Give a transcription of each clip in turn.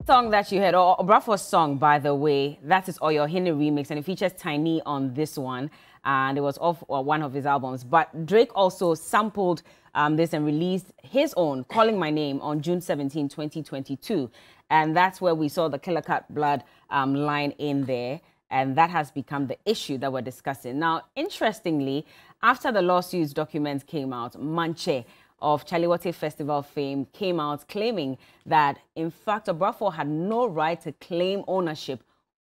Song that you heard, or Obrafour's song, by the way, that is Oyohene remix, and it features Tiny on this one, and it was off one of his albums. But Drake also sampled this and released his own, Calling My Name, on June 17, 2022, and that's where we saw the Killer Cut Blood line in there, and that has become the issue that we're discussing. Now, interestingly, after the lawsuits documents came out, Mantse of Chaliwote Festival fame came out claiming that, in fact, Obrafour had no right to claim ownership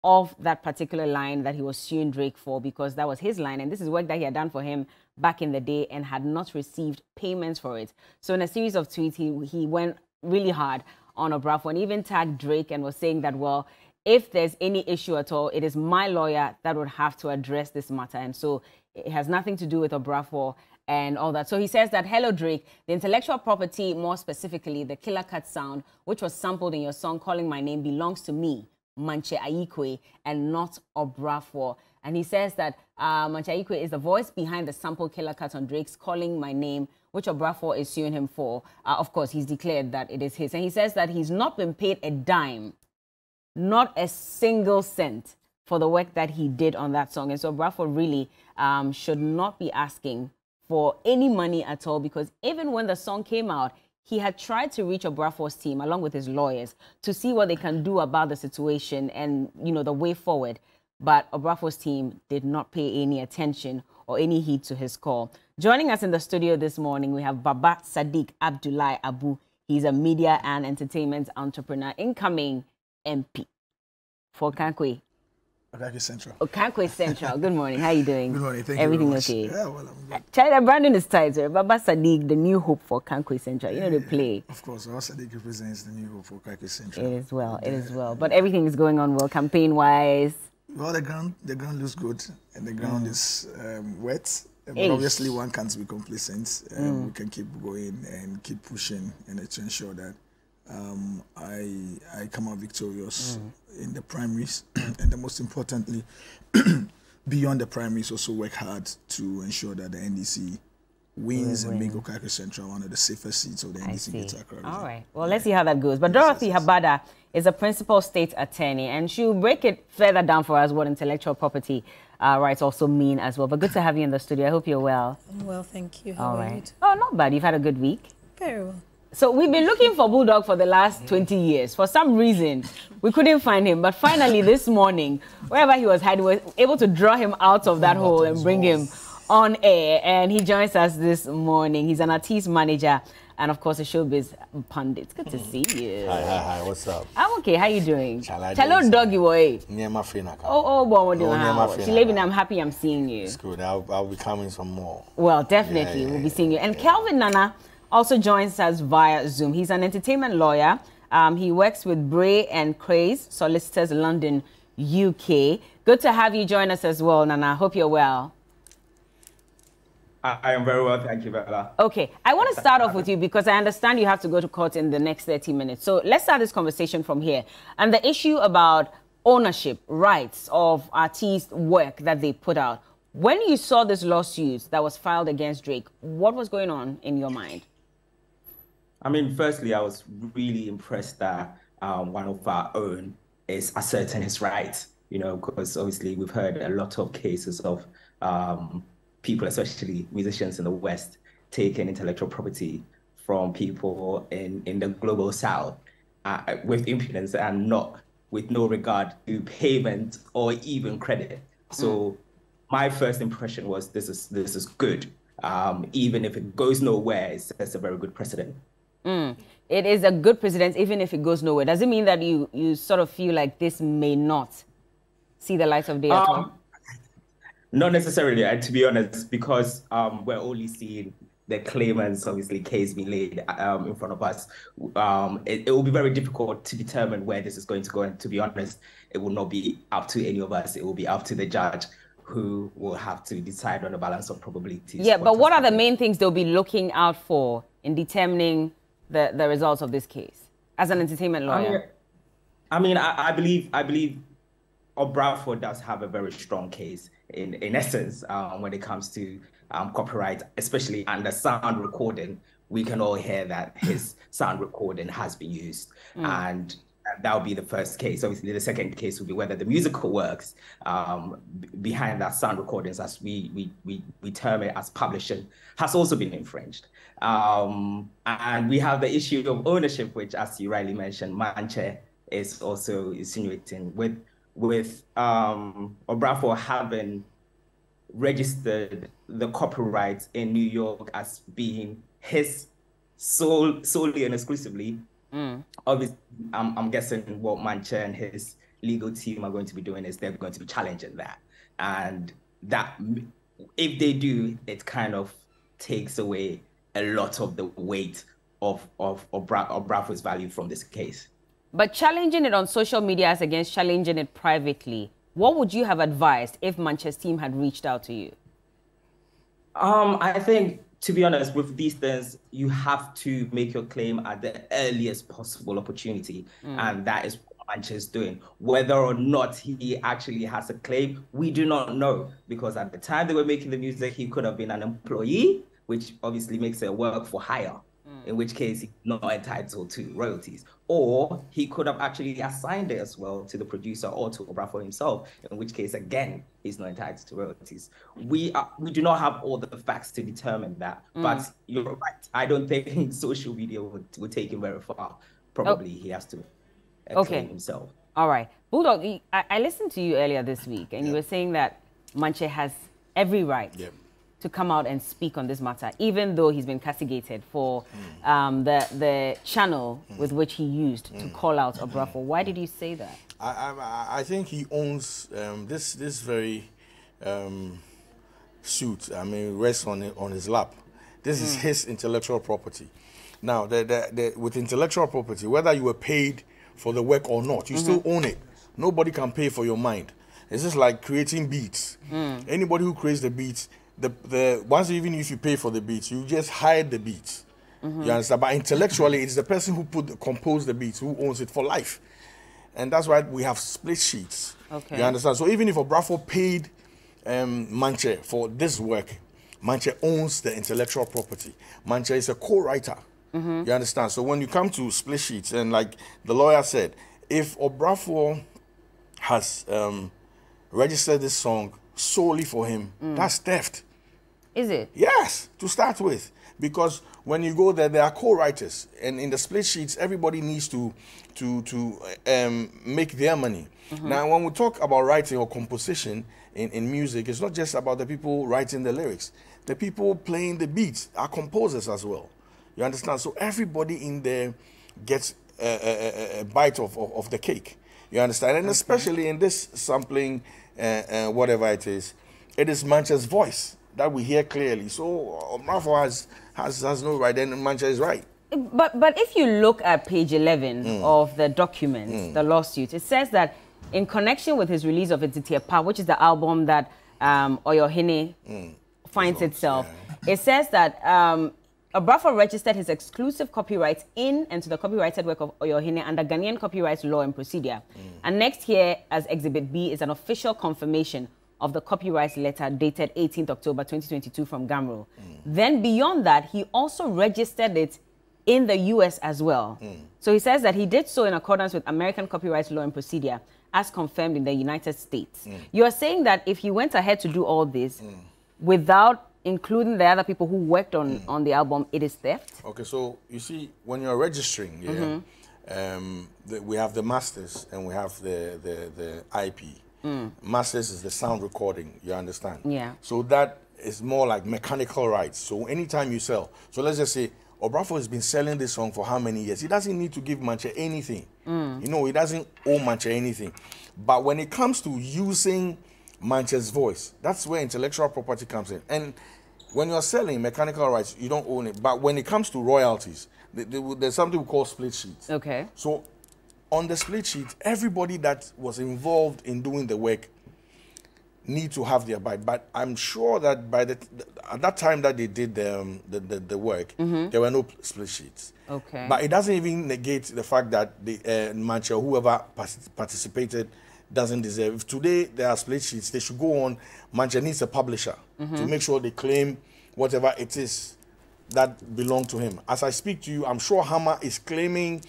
of that particular line that he was suing Drake for, because that was his line, and this is work that he had done for him back in the day and had not received payments for it. So in a series of tweets, he went really hard on Obrafour and even tagged Drake and was saying that, well, if there's any issue at all, it is my lawyer that would have to address this matter. And so it has nothing to do with Obrafour and all that. So he says that, hello, Drake, the intellectual property, more specifically, the Killer Cut sound, which was sampled in your song Calling My Name, belongs to me, Mantse Ayikwe, and not Obrafour. And he says that Mantse Ayikwe is the voice behind the sample Killer Cut on Drake's Calling My Name, which Obrafour is suing him for. Of course, he's declared that it is his. And he says that he's not been paid a dime, not a single cent, for the work that he did on that song. And so Obrafour really should not be asking for any money at all, because even when the song came out, he had tried to reach Obrafour's team along with his lawyers to see what they can do about the situation and, you know, the way forward. But Obrafour's team did not pay any attention or any heed to his call. Joining us in the studio this morning, we have Baba Sadiq Abdullahi Abu. He's a media and entertainment entrepreneur, incoming MP for Kankwe. Okankwe Central. Okankwe Central. Good morning. How are you doing? Good morning. Thank Everything you very okay? Yeah, well, I'm good. China Brandon is tight, sir. Baba Sadiq, the new hope for Kankwe Central. You know they play. Of course, Baba Sadiq represents the new hope for Okankwe Central. It is well. It is well. But everything is going on well, campaign-wise. Well, the ground looks good, and the ground is wet. But obviously, one can't be complacent. We can keep going and keep pushing, and to ensure that I come out victorious in the primaries, and the most importantly, beyond the primaries, also work hard to ensure that the NDC wins and make Okankwe Central one of the safest seats of the NDC Greater Accra region. All right. Well, let's see how that goes. But Dorothy Habada is a principal state attorney, and she'll break it further down for us what intellectual property rights also mean as well. But good to have you in the studio. I hope you're well. I'm well, thank you. How are you? Oh, not bad. You've had a good week. Very well. So we've been looking for Bulldog for the last 20 years. For some reason, we couldn't find him. But finally, this morning, wherever he was hiding, we were able to draw him out of that hole and bring him on air. And he joins us this morning. He's an artist manager and, of course, a showbiz pundit. Good to see you. Hi. What's up? I'm okay. How you doing? Hello, doggy boy. Shilevin, I'm happy I'm seeing you. It's good. I'll be coming some more. Well, definitely. We'll be seeing you. And Kelvin Nana also joins us via Zoom. He's an entertainment lawyer. He works with Bray and Craze Solicitors, London, UK. Good to have you join us as well, Nana. Hope you're well. I am very well, thank you, Bella. Okay, I want to start off with you because I understand you have to go to court in the next 30 minutes. So let's start this conversation from here. And the issue about ownership, rights of artists' work that they put out. When you saw this lawsuit that was filed against Drake, what was going on in your mind? I mean, firstly, I was really impressed that one of our own is asserting his rights, you know, because obviously we've heard a lot of cases of people, especially musicians in the West, taking intellectual property from people in the global South with impudence and with no regard to payment or even credit. So my first impression was this is good. Even if it goes nowhere, it's a very good precedent. It is a good precedent, even if it goes nowhere. Does it mean that you sort of feel like this may not see the light of day at all? Not necessarily, and to be honest, because we're only seeing the claimants, obviously, case being laid in front of us. It will be very difficult to determine where this is going to go. And to be honest, it will not be up to any of us. It will be up to the judge, who will have to decide on the balance of probabilities. Yeah, but what are the main things they'll be looking out for in determining the results of this case as an entertainment lawyer? I believe Obrafour does have a very strong case in essence when it comes to copyright, especially under sound recording. We can all hear that his sound recording has been used. And That would be the first case. Obviously, the second case would be whether the musical works behind that sound recordings, as we term it as publishing, has also been infringed. And we have the issue of ownership, which, as you rightly mentioned, Mantse is also insinuating with Obrafour having registered the copyright in New York as being his solely and exclusively. Obviously, I'm guessing what Mantse and his legal team are going to be doing is they're going to be challenging that. And that, if they do, it kind of takes away a lot of the weight of Obrafour's value from this case. But challenging it on social media as against challenging it privately, what would you have advised if Mantse's team had reached out to you? I think, to be honest, with these things, you have to make your claim at the earliest possible opportunity. And that is what Mantse is doing. Whether or not he actually has a claim, we do not know. Because at the time they were making the music, he could have been an employee, which obviously makes it work for hire, in which case he's not entitled to royalties. Or he could have actually assigned it as well to the producer or to Obrafour himself, in which case, again, he's not entitled to royalties. We do not have all the facts to determine that, but you're right. I don't think social media would take him very far. Probably he has to claim himself. All right. Bulldog, I listened to you earlier this week, and you were saying that Mantse has every right to come out and speak on this matter, even though he's been castigated for the channel with which he used to call out Obrafour. Why did you say that? I think he owns this very suit. I mean, rests on his lap. This is his intellectual property. Now, with intellectual property, whether you were paid for the work or not, you still own it. Nobody can pay for your mind. It's just like creating beats. Anybody who creates the beats, once even if you pay for the beats, you just hide the beats. You understand? But intellectually, it's the person who composed the beats who owns it for life. And that's why we have split sheets. You understand? So even if Obrafour paid Mantse for this work, Mantse owns the intellectual property. Mantse is a co-writer. You understand? So when you come to split sheets, and like the lawyer said, if Obrafour has registered this song solely for him, that's theft. Is it? Yes, to start with. Because when you go there, there are co-writers. And in the split sheets, everybody needs to make their money. Now, when we talk about writing or composition in music, it's not just about the people writing the lyrics. The people playing the beats are composers as well. You understand? So everybody in there gets a bite of the cake. You understand? And especially in this sampling, whatever it is Mantse's voice that we hear clearly. So Obrafour has no right, and Mantse is right. But if you look at page 11 of the documents, the lawsuit, it says that in connection with his release of Etitiepa, which is the album that Oyohene finds itself, it says that Obrafour registered his exclusive copyrights in and to the copyrighted work of Oyohene under Ghanaian copyright law and procedure. And next here, as Exhibit B, is an official confirmation of the copyright letter dated 18th October 2022 from Gamro. Then beyond that, he also registered it in the US as well. So he says that he did so in accordance with American copyright law and procedure as confirmed in the United States. You are saying that if he went ahead to do all this without including the other people who worked on the album, it is theft? Okay, so you see, when you're registering, we have the masters and we have the IP. Masters is the sound recording, you understand? Yeah. So that is more like mechanical rights. So anytime you sell, so let's just say Obrafour has been selling this song for how many years? He doesn't need to give Mantse anything. You know, he doesn't owe Mantse anything. But when it comes to using Mantse's voice, that's where intellectual property comes in. And when you're selling mechanical rights, you don't own it. But when it comes to royalties, there's something we call split sheets. Okay. So on the split sheet, everybody that was involved in doing the work need to have their bite. But I'm sure that at that time that they did the work, there were no split sheets. Okay. But it doesn't even negate the fact that the Mantse, whoever participated, doesn't deserve. If today there are split sheets, they should go on. Mantse needs a publisher to make sure they claim whatever it is that belong to him. As I speak to you, I'm sure Hammer is claiming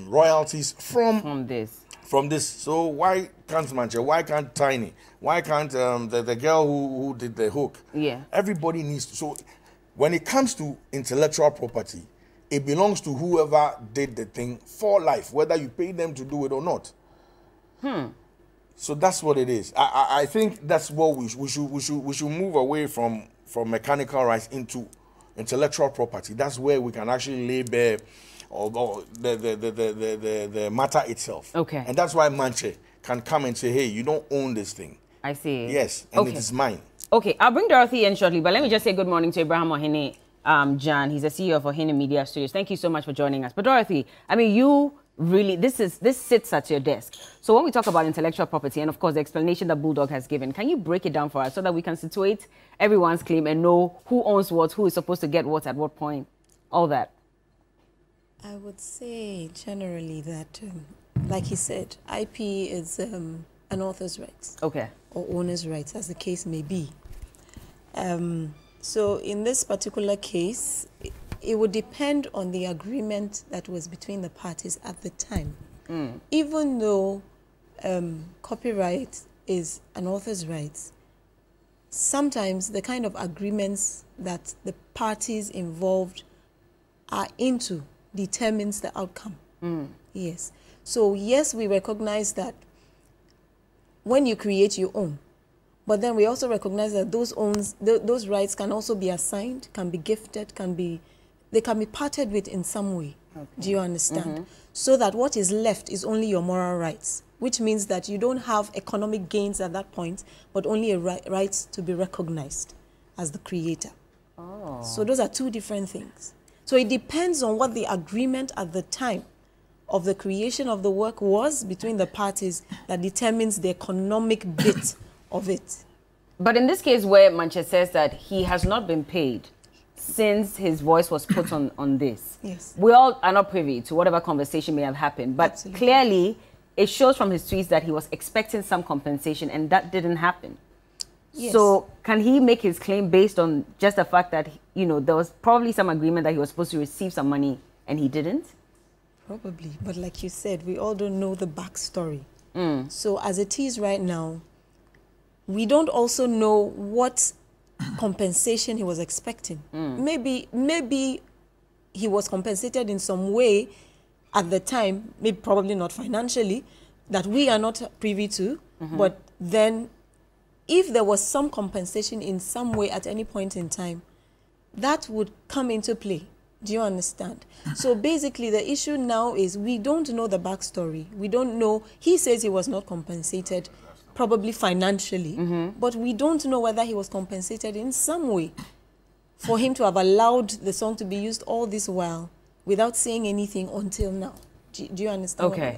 royalties from this. From this. So why can't Mantse? Why can't Tiny? Why can't the girl who did the hook? Yeah. Everybody needs to. So when it comes to intellectual property, it belongs to whoever did the thing for life, whether you pay them to do it or not. So that's what it is. I think that's what we should move away from mechanical rights into intellectual property. That's where we can actually lay bare the matter itself. Okay. And that's why Mantse can come and say, hey, you don't own this thing. I see. Yes, and it is mine. Okay, I'll bring Dorothy in shortly, but let me just say good morning to Abraham Ohene Jan. He's the CEO of Ohene Media Studios. Thank you so much for joining us. But Dorothy, I mean, you really, this sits at your desk. So when we talk about intellectual property, and of course the explanation that Bulldog has given, can you break it down for us so that we can situate everyone's claim and know who owns what, who is supposed to get what at what point, all that? I would say generally that, like he said, IP is an author's rights. Okay. Or owner's rights, as the case may be. So in this particular case, it would depend on the agreement that was between the parties at the time. Even though copyright is an author's rights, sometimes the kind of agreements that the parties involved are into determines the outcome. Yes. So yes, we recognize that when you create, you own. But then we also recognize that those rights can also be assigned, can be gifted, they can be parted with in some way. Okay. Do you understand? So that what is left is only your moral rights, which means that you don't have economic gains at that point, but only a right to be recognized as the creator. Oh. So those are two different things. So it depends on what the agreement at the time of the creation of the work was between the parties that determines the economic bit of it. But in this case where Mantse says that he has not been paid since his voice was put on this, yes, we all are not privy to whatever conversation may have happened, but absolutely, clearly it shows from his tweets that he was expecting some compensation and that didn't happen. Yes. So can he make his claim based on just the fact that, you know, there was probably some agreement that he was supposed to receive some money and he didn't? Probably, but like you said, we all don't know the backstory. So as it is right now, we don't also know what compensation he was expecting. Maybe he was compensated in some way at the time, maybe probably not financially, that we are not privy to, but then if there was some compensation in some way at any point in time, that would come into play. Do you understand? So basically the issue now is we don't know the backstory. We don't know. He says he was not compensated, probably financially, but we don't know whether he was compensated in some way for him to have allowed the song to be used all this while without saying anything until now. Do you understand? Okay.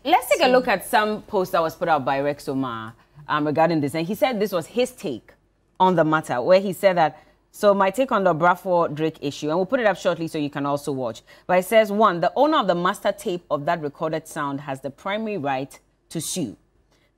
Let's take a look at some post that was put out by Rex Omar regarding this. And he said this was his take on the matter, where he said that, so my take on the Obrafour Drake issue, and we'll put it up shortly so you can also watch. But it says, 1, the owner of the master tape of that recorded sound has the primary right to sue.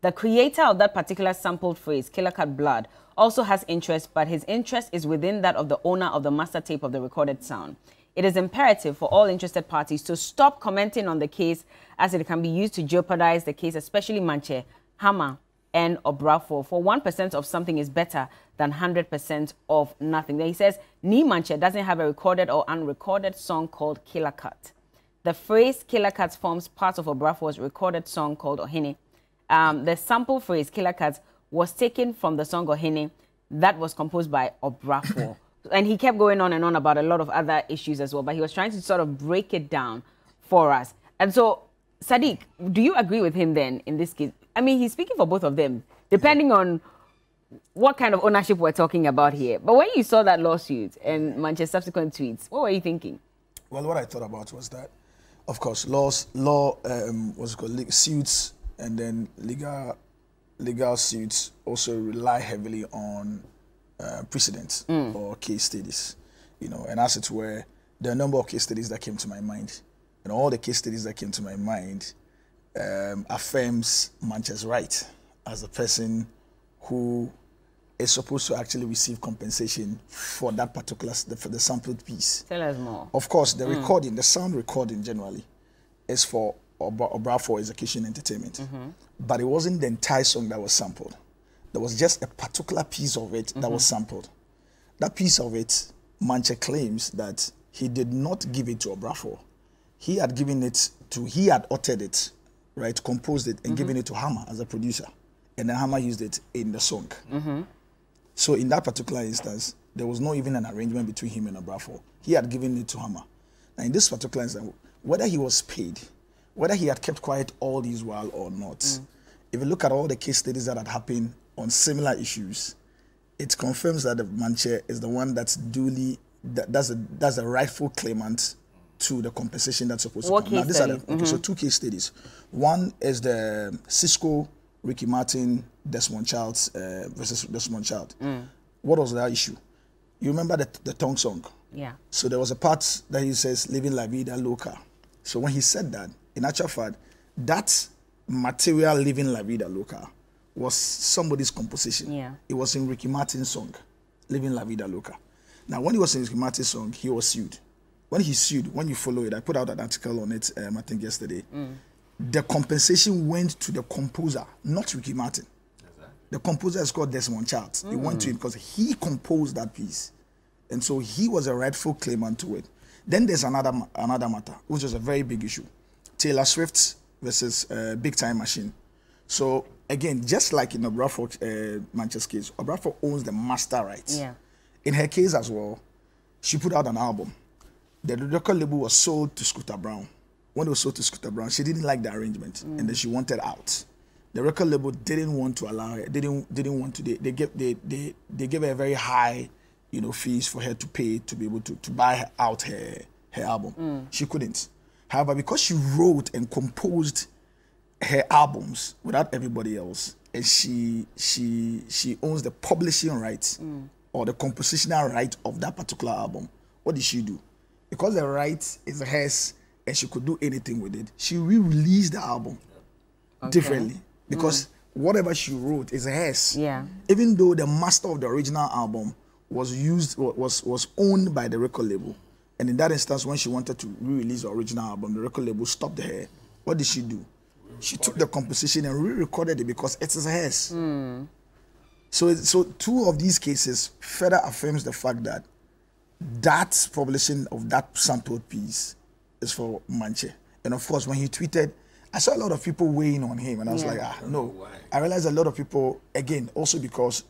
The creator of that particular sampled phrase, Killer Cut Blood, also has interest, but his interest is within that of the owner of the master tape of the recorded sound. It is imperative for all interested parties to stop commenting on the case as it can be used to jeopardize the case, especially Mantse, Hammer, and Obrafour. For 1% of something is better than 100% of nothing. Then he says, Ni Mantse doesn't have a recorded or unrecorded song called Killer Cut. The phrase Killer Cut forms part of Obrafour's recorded song called Ohene. The sample phrase Killer Cut was taken from the song Ohene that was composed by Obrafour. And he kept going on and on about a lot of other issues as well, but he was trying to sort of break it down for us. And so, Sadiq, do you agree with him then in this case? I mean, he's speaking for both of them, depending on what kind of ownership we're talking about here. But when you saw that lawsuit and Mantse's subsequent tweets, what were you thinking? Well, what I thought about was that, of course, suits and then legal suits also rely heavily on precedents or case studies, you know, and as it were, there are a number of case studies that came to my mind, and all the case studies that came to my mind affirms Mantse's right as a person who is supposed to actually receive compensation for that particular, for the sampled piece. Tell us more. Of course, the recording, the sound recording generally, is for Obrafour Execution Entertainment. But it wasn't the entire song that was sampled. There was just a particular piece of it that was sampled. That piece of it, Mantse claims that he did not give it to Obrafour. He had given it to, he had uttered it, right, composed it, and given it to Hammer as a producer. And then Hammer used it in the song. So in that particular instance, there was not even an arrangement between him and Obrafour. He had given it to Hammer. Now in this particular instance, whether he was paid, whether he had kept quiet all these while or not, if you look at all the case studies that had happened on similar issues, it confirms that the Mantse is the one that's duly, that's a rightful claimant to the compensation that's supposed to come. Now, these are the, so 2 case studies. One is the Cisco, Ricky Martin, Desmond Child versus Desmond Child. What was that issue? You remember the tongue song? Yeah. So there was a part that he says, living la vida loca. So when he said that, in actual fact, that material living la vida loca was somebody's composition. Yeah. It was in Ricky Martin's song, Living La Vida Loca. Now, when he was in Ricky Martin's song, he was sued. When he sued, when you follow it, I put out an article on it, I think yesterday. The compensation went to the composer, not Ricky Martin. The composer is called Desmond Child. It went to him because he composed that piece. And so he was a rightful claimant to it. Then there's another matter, which is a very big issue. Taylor Swift versus Big Time Machine. So again, just like in Obrafour Mantse's case, Obrafour owns the master rights. Yeah. In her case as well, she put out an album. The record label was sold to Scooter Brown. When it was sold to Scooter Brown, she didn't like the arrangement, and then she wanted out. The record label didn't want to allow her. Didn't want to. They gave her a very high, fees for her to pay to be able to buy out her album. She couldn't. However, because she wrote and composed her albums without everybody else, and she owns the publishing rights or the compositional right of that particular album, what did she do? Because the right is hers and she could do anything with it, she re-released the album differently because whatever she wrote is hers. Yeah. Even though the master of the original album was owned by the record label, and in that instance, when she wanted to re-release the original album, the record label stopped her. What did she do? She took the composition and re-recorded it because it is hers. So 2 of these cases further affirms the fact that that publishing of that sampled piece is for Mantse. And of course, when he tweeted, I saw a lot of people weighing on him, and I was like, no. I realized a lot of people, again, also because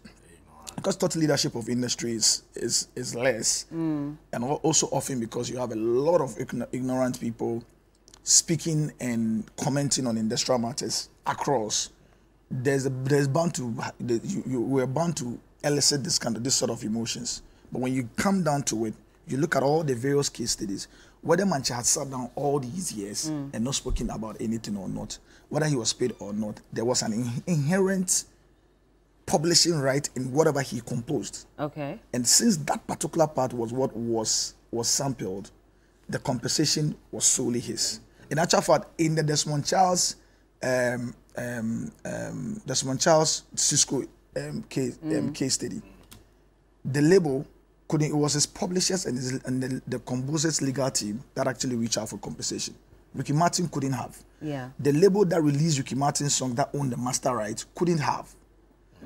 thought leadership of industry is less, and also often because you have a lot of ignorant people speaking and commenting on industrial matters across. We're bound to elicit this sort of emotions. But when you come down to it, you look at all the various case studies, whether Mantse had sat down all these years and not spoken about anything or not, whether he was paid or not, there was an inherent publishing right in whatever he composed. Okay. And since that particular part was what was sampled, the compensation was solely his. In actual fact, in the Desmond Child's Cisco case study, the label couldn't. It was his publishers and the composer's legal team that actually reached out for compensation. Ricky Martin couldn't have. Yeah. The label that released Ricky Martin's song that owned the master rights couldn't have.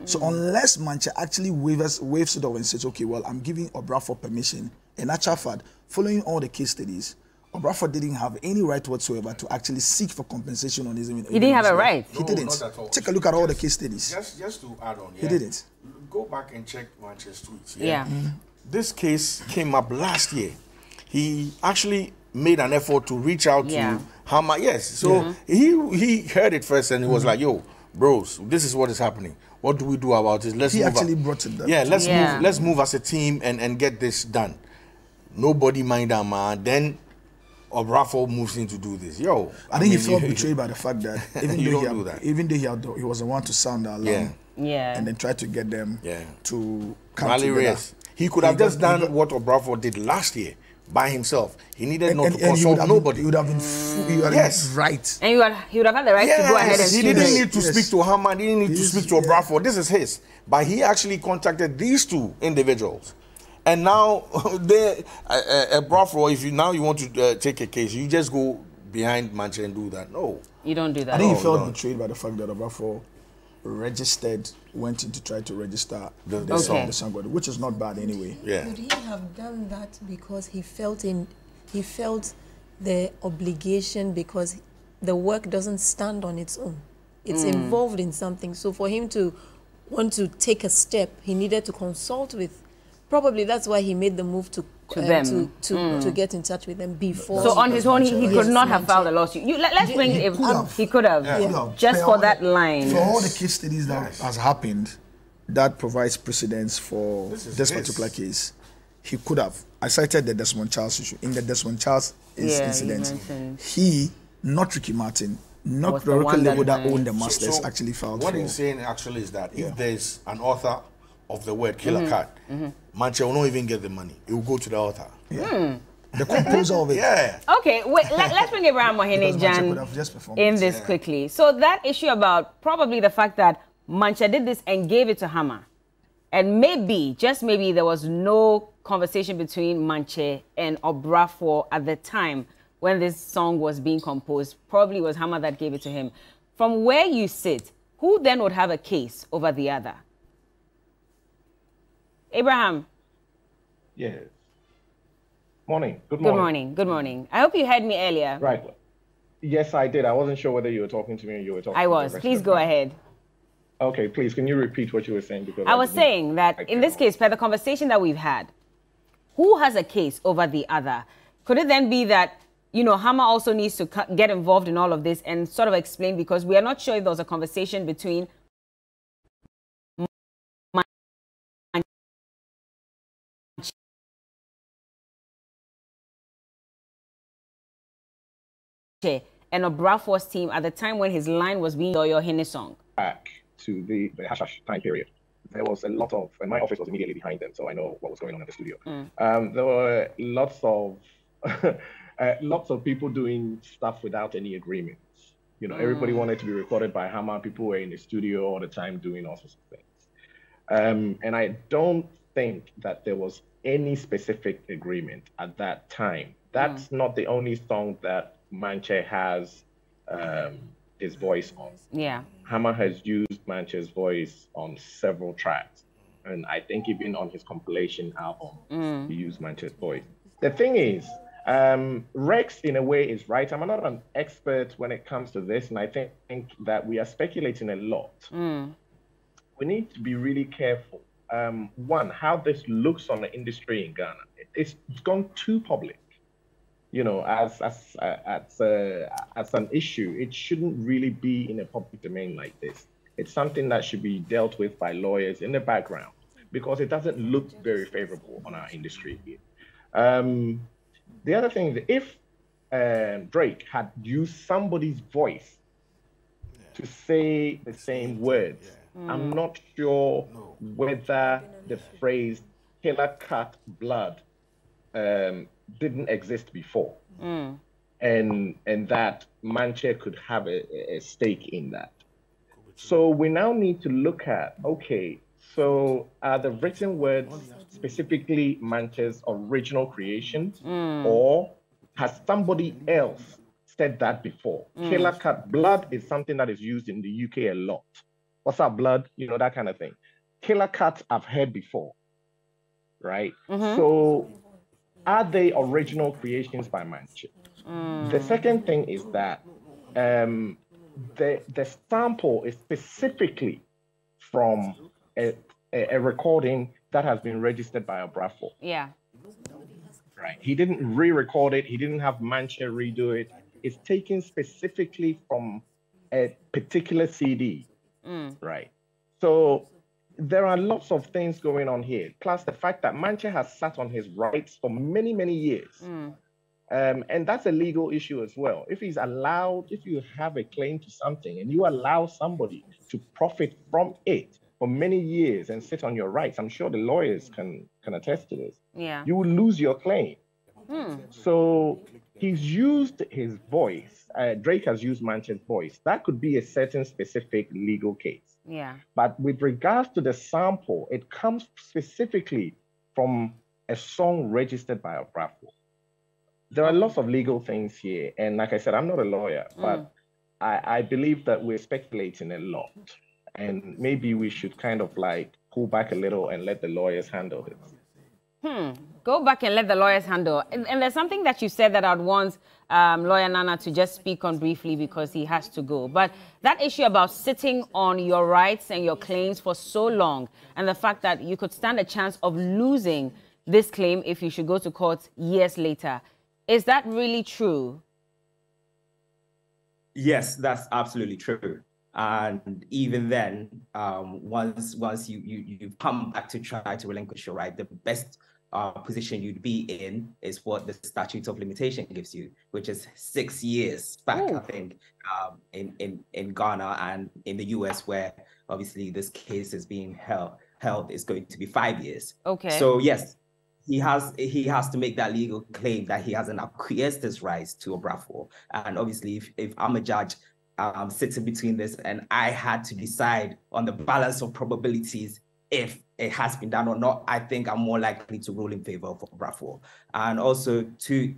So unless Mantse actually waves it off and says, okay, well, I'm giving Obrafour permission, in actual fact, following all the case studies, Obrafour didn't have any right whatsoever to actually seek for compensation on his own. He didn't have a right. He didn't. Not at all. Take a look at all the case studies. Just to add on, He didn't. Go back and check Mantse's tweets. Yeah. This case came up last year. He actually made an effort to reach out to Hammer. Yes. So he heard it first and he was like, yo, bros, this is what is happening. What do we do about it? He actually brought it down. Yeah, let's move as a team and get this done. Nobody mind that, man. Then Obrafour moves in to do this. Yo, I think he felt betrayed by the fact that even though he was the one to sound the alarm, and then try to get them to come together. He could have just done what Obrafour did last year by himself. He needed not to and consult nobody. He would have been right. And he would have had the right to go ahead and he sue didn't it. need to speak to Hammer, he didn't need to speak to Obrafour. This is his. But he actually contacted these two individuals. And now, Obrafour, if you want to take a case, you just go behind Mantse and do that. No. You don't do that. I think he felt betrayed by the fact that Obrafour went in to try to register the song, which is not bad anyway. Yeah. Could he have done that because he felt the obligation, because the work doesn't stand on its own. It's involved in something. So for him to want to take a step, he needed to consult with. Probably that's why he made the move to get in touch with them before. So on his own, he could not have filed a lawsuit. Let's bring it. He could have, just for that line. For all the case studies that has happened, that provides precedence for this particular case. He could have. I cited the Desmond Charles issue. In the Desmond Charles incident, he, not Ricky Martin, not the record label that owned the masters, actually filed what for. he's saying actually is that if there's an author of the word Killer Cat, Mantse will not even get the money. It will go to the author. The composer of it. Yeah. Okay, wait, let's bring Abraham Mohene-Jan in this quickly. So that issue about probably the fact that Mantse did this and gave it to Hammer. And maybe, just maybe, there was no conversation between Mantse and Obrafour at the time when this song was being composed. Probably was Hammer that gave it to him. From where you sit, who then would have a case over the other? Abraham. Yes. Morning. Good morning. Good morning. Good morning. I hope you heard me earlier. Right. Yes, I did. I wasn't sure whether you were talking to me or you were talking to I was. Please go ahead. Okay, please, can you repeat what you were saying? Because I was saying that in this case, per the conversation that we've had, who has a case over the other? Could it then be that, Hammer also needs to get involved in all of this and sort of explain, because we are not sure if there was a conversation between and Obrafour's team at the time when his line was being your Hene song? Back to the hash time period, there was a lot of, and my office was immediately behind them, so I know what was going on in the studio. There were lots of lots of people doing stuff without any agreements. Everybody wanted to be recorded by Hammer. People were in the studio all the time doing all sorts of things. And I don't think that there was any specific agreement at that time. That's not the only song that Mantse has his voice on. Yeah. Hammer has used Mantse's voice on several tracks. And I think even on his compilation album, he used Mantse's voice. The thing is, Rex, in a way, is right. I'm not an expert when it comes to this, and I think that we are speculating a lot. We need to be really careful. One, how this looks on the industry in Ghana. It's gone too public. As an issue, it shouldn't really be in a public domain like this. It's something that should be dealt with by lawyers in the background, because it doesn't look very favorable on our industry here. The other thing is, if Drake had used somebody's voice to say the same words, I'm not sure whether the phrase "killer cat blood" didn't exist before, and that Mantse could have a stake in that. So we now need to look at, okay, so are the written words specifically Mantse's original creation, or has somebody else said that before? Killer cat blood is something that is used in the UK a lot. What's up, blood? That kind of thing. Killer cat I've heard before, right? So are they original creations by Mantse? The second thing is that the sample is specifically from a recording that has been registered by Obrafour. Yeah. Right. He didn't re-record it. He didn't have Mantse redo it. It's taken specifically from a particular CD. Right. So there are lots of things going on here. Plus the fact that Mantse has sat on his rights for many, many years. And that's a legal issue as well. If he's allowed, if you have a claim to something and you allow somebody to profit from it for many years and sit on your rights, I'm sure the lawyers can attest to this. Yeah. You will lose your claim. So he's used his voice. Drake has used Mantse's voice. That could be a certain specific legal case. Yeah. But with regards to the sample, it comes specifically from a song registered by Obrafour. There are lots of legal things here. And like I said, I'm not a lawyer, but I believe that we're speculating a lot. And maybe we should kind of like pull back a little and let the lawyers handle it. Go back and let the lawyers handle. And there's something that you said that I'd want Lawyer Nana to just speak on briefly because he has to go. But that issue about sitting on your rights and your claims for so long and the fact that you could stand a chance of losing this claim if you should go to court years later. Is that really true? Yes, that's absolutely true. And even then, once you come back to try to relinquish your right, the best position you'd be in is what the statute of limitation gives you, which is 6 years back, I think, in Ghana, and in the US, where obviously this case is being held is going to be 5 years. Okay. So yes, he has to make that legal claim that he hasn't acquiesced his rights to Obrafour. And obviously, if I'm a judge sitting between this and I had to decide on the balance of probabilities if it has been done or not, I think I'm more likely to rule in favor of Obrafour. And also to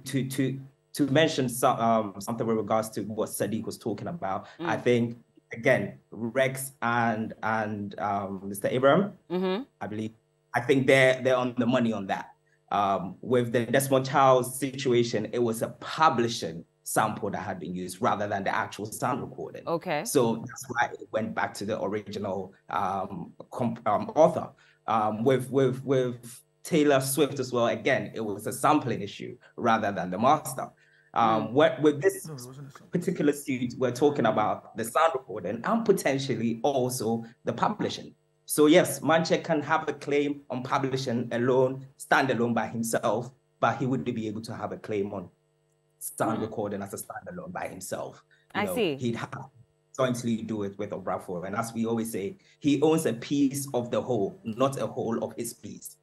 mention something with regards to what Sadiq was talking about, I think again Rex and Mr. Abraham, I think they're on the money on that. With the Desmond Child's situation, it was a publishing sample that had been used rather than the actual sound recording. Okay. So that's why it went back to the original author. With Taylor Swift as well, again, it was a sampling issue rather than the master. With this particular suit, we're talking about the sound recording and potentially also the publishing. So yes, Mantse can have a claim on publishing alone, standalone by himself, but he wouldn't be able to have a claim on sound recording as a standalone by himself. I see. He'd have to jointly do it with Obrafour. And as we always say, he owns a piece of the whole, not a whole of his piece.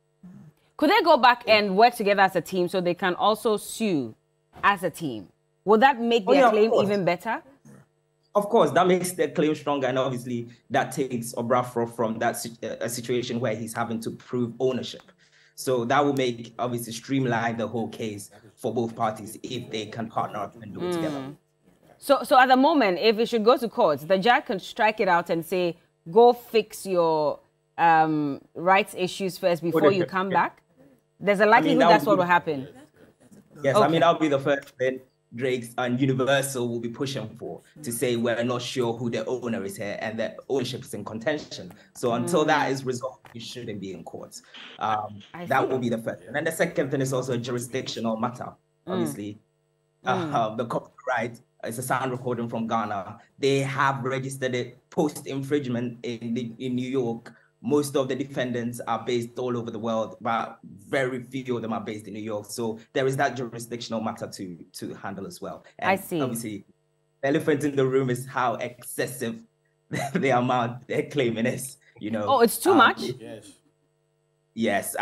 Could they go back and work together as a team so they can also sue as a team? Will that make their claim even better? Of course, that makes the claim stronger, and obviously that takes Obrafour from that a situation where he's having to prove ownership. So that will make, obviously, streamline the whole case for both parties if they can partner up and do it together. So at the moment, if it should go to court, the judge can strike it out and say, go fix your rights issues first before you come back? There's a likelihood that's what will happen. Yes, okay. I mean, that'll be the first thing Drake's and Universal will be pushing for, to say we're not sure who the owner is here and the ownership is in contention. So until that is resolved, you shouldn't be in court. That will be the first. And then the second thing is also a jurisdictional matter. Obviously, the copyright is a sound recording from Ghana. They have registered it post-infringement in New York. Most of the defendants are based all over the world, but very few of them are based in New York. So there is that jurisdictional matter to handle as well. And I see. Obviously, the elephant in the room is how excessive the amount they're claiming is. Oh, it's too much? Yes.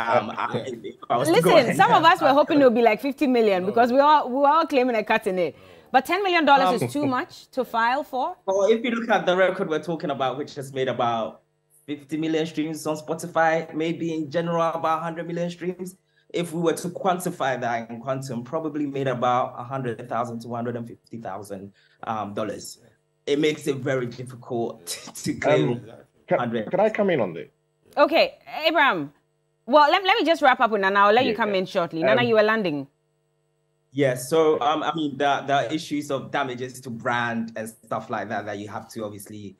Listen, some of us were hoping it would be like 50 million because we were all claiming a cut in it. But $10 million is too much to file for? Well, if you look at the record we're talking about, which has made about 50 million streams on Spotify, maybe in general about 100 million streams. If we were to quantify that in quantum, probably made about $100,000 to $150,000. It makes it very difficult to claim. Can I come in on this? Okay, Abraham. Well, let me just wrap up with Nana. I'll let you come in shortly. Nana, you were landing. Yes, so I mean the issues of damages to brand and stuff like that you have to obviously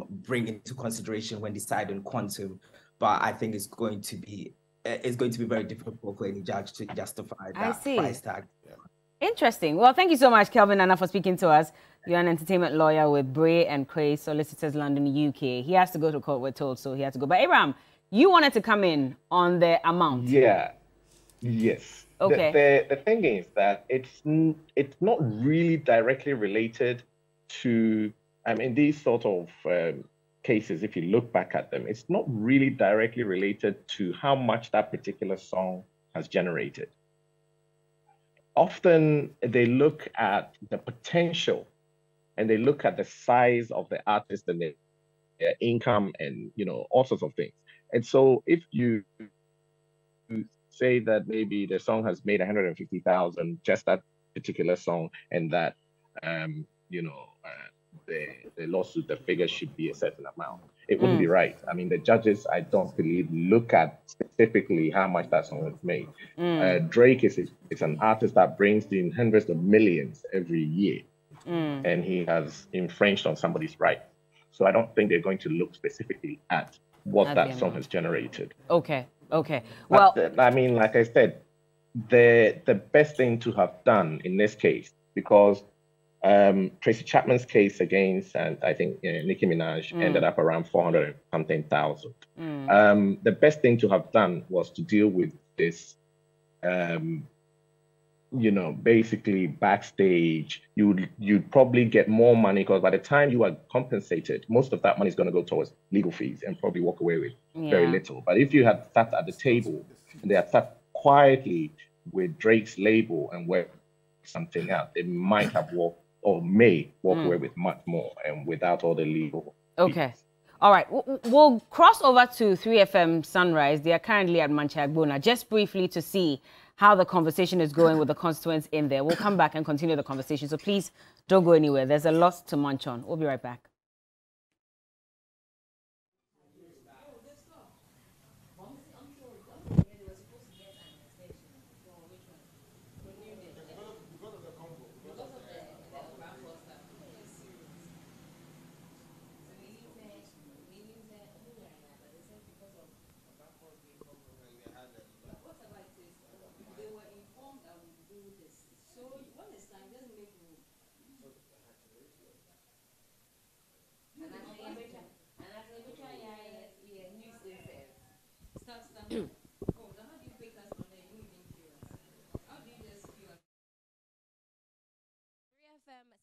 bring into consideration when deciding quantum, but I think it's going to be very difficult for any judge to justify that price tag. Interesting. Well, thank you so much, Kelvin Nana, for speaking to us. You're an entertainment lawyer with Bray and Cray Solicitors London, UK. He has to go to court, we're told, so he has to go. But Abraham, you wanted to come in on the amount. Yeah. Yes. Okay. The thing is that it's not really directly related to, I mean, these sort of cases, if you look back at them, it's not really directly related to how much that particular song has generated. often they look at the potential and they look at the size of the artist and their income and, you know, all sorts of things. And so if you say that maybe the song has made 150,000, just that particular song, and that, you know, the lawsuit, the figure should be a certain amount, it wouldn't be right. I mean, the judges, I don't believe, look at specifically how much that song has made. Drake is an artist that brings in hundreds of millions every year, and he has infringed on somebody's right. So I don't think they're going to look specifically at what that song has generated. Okay. Well, I mean, like I said, the best thing to have done in this case, because Tracy Chapman's case against, and I think Nicki Minaj ended up around 400-something thousand. The best thing to have done was to deal with this, you know, basically backstage. You'd probably get more money, because by the time you are compensated, most of that money is going to go towards legal fees and probably walk away with very little. But if you had sat at the table and they had sat quietly with Drake's label and worked something out, they might have walked or may walk away with much more and without all the legal fees. All right, we'll cross over to 3FM Sunrise. They are currently at Mantse, just briefly to see how the conversation is going with the constituents in there. We'll come back and continue the conversation, so please don't go anywhere. There's a lot to munch on. We'll be right back.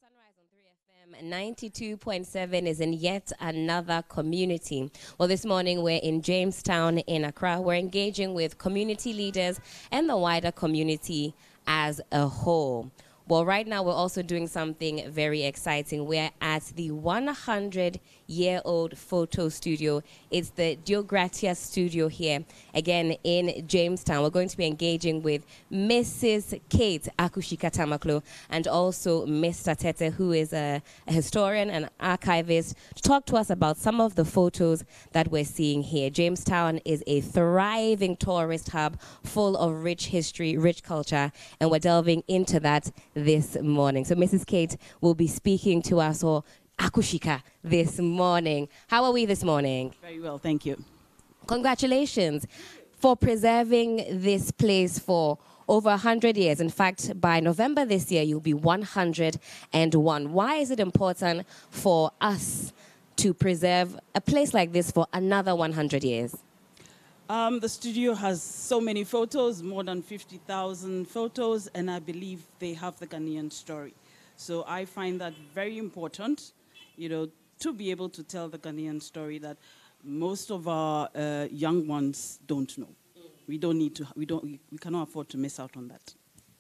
Sunrise on 3FM 92.7 is in yet another community. Well, this morning we're in Jamestown in Accra. We're engaging with community leaders and the wider community as a whole. Well, right now we're also doing something very exciting. We're at the 100-year-old photo studio. It's the Deogratia studio here, again in Jamestown. We're going to be engaging with Mrs. Kate Akushika-Tamaklo and also Mr. Tete, who is a historian and archivist, to talk to us about some of the photos that we're seeing here. Jamestown is a thriving tourist hub full of rich history, rich culture, and we're delving into that this morning. So Mrs. Kate will be speaking to us, or Akushika, this morning. How are we this morning? Very well, thank you. Congratulations for preserving this place for over 100 years. In fact, by November this year, you'll be 101. Why is it important for us to preserve a place like this for another 100 years? The studio has so many photos, more than 50,000 photos, and I believe they have the Ghanaian story. So I find that very important, you know, to be able to tell the Ghanaian story that most of our young ones don't know. We cannot afford to miss out on that.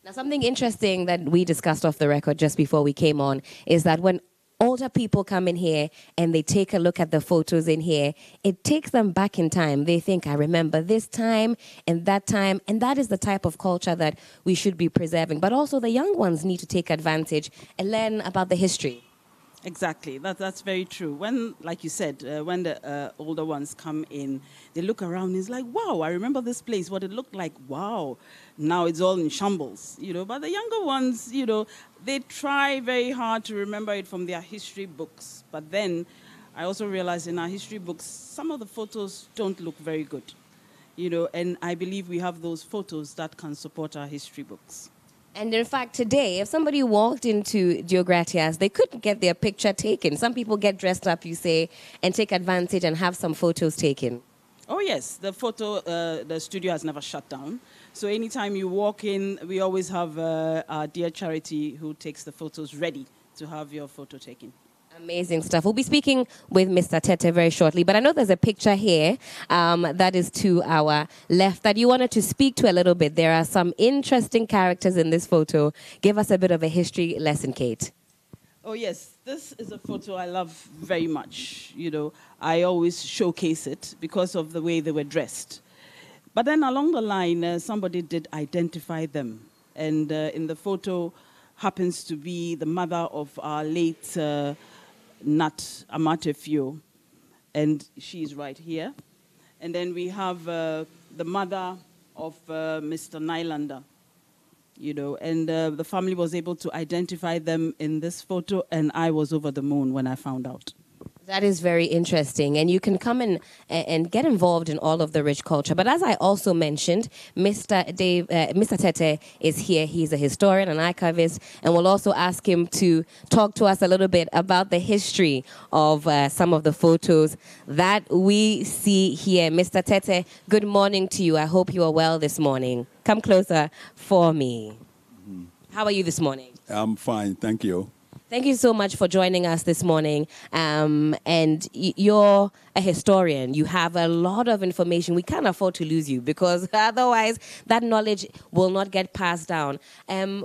Now, something interesting that we discussed off the record just before we came on is that when older people come in here and they take a look at the photos in here, it takes them back in time. They think, I remember this time, and that is the type of culture that we should be preserving. But also the young ones need to take advantage and learn about the history. Exactly, that's very true. When, like you said, when the older ones come in, they look around and it's like, wow, I remember this place, what it looked like, wow. Now it's all in shambles, you know. But the younger ones, you know, they try very hard to remember it from their history books. But then I also realized in our history books, some of the photos don't look very good, you know, and I believe we have those photos that can support our history books. And in fact, today, if somebody walked into Deogratias, they couldn't get their picture taken. Some people get dressed up, you say, and take advantage and have some photos taken. Oh, yes. The studio has never shut down. So anytime you walk in, we always have our dear Charity who takes the photos ready to have your photo taken. Amazing stuff. We'll be speaking with Mr. Tete very shortly, but I know there's a picture here that is to our left that you wanted to speak to a little bit. There are some interesting characters in this photo. Give us a bit of a history lesson, Kate. Oh, yes. This is a photo I love very much. You know, I always showcase it because of the way they were dressed. But then along the line, somebody did identify them. And in the photo happens to be the mother of our late Nat Amatefio. And she's right here. And then we have the mother of Mr. Nylander. You know, and the family was able to identify them in this photo, and I was over the moon when I found out. That is very interesting, and you can come in and get involved in all of the rich culture. But as I also mentioned, Mr. Tete is here. He's a historian and archivist, and we'll also ask him to talk to us a little bit about the history of some of the photos that we see here. Mr. Tete, good morning to you. I hope you are well this morning. Come closer for me. How are you this morning? I'm fine, thank you. Thank you so much for joining us this morning. And you're a historian. You have a lot of information. We can't afford to lose you because otherwise that knowledge will not get passed down. Do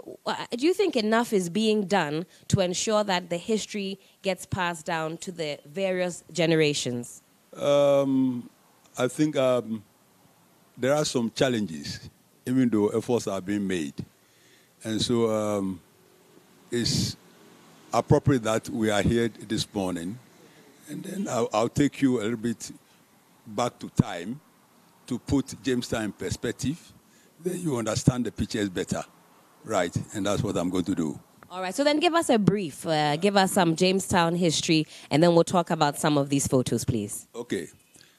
you think enough is being done to ensure that the history gets passed down to the various generations? I think there are some challenges, even though efforts are being made. And so it's appropriate that we are here this morning, and then I'll take you a little bit back to time to put Jamestown in perspective. Then you understand the pictures better, right? And that's what I'm going to do. All right, so then give us a brief, give us some Jamestown history, and then we'll talk about some of these photos, please. Okay.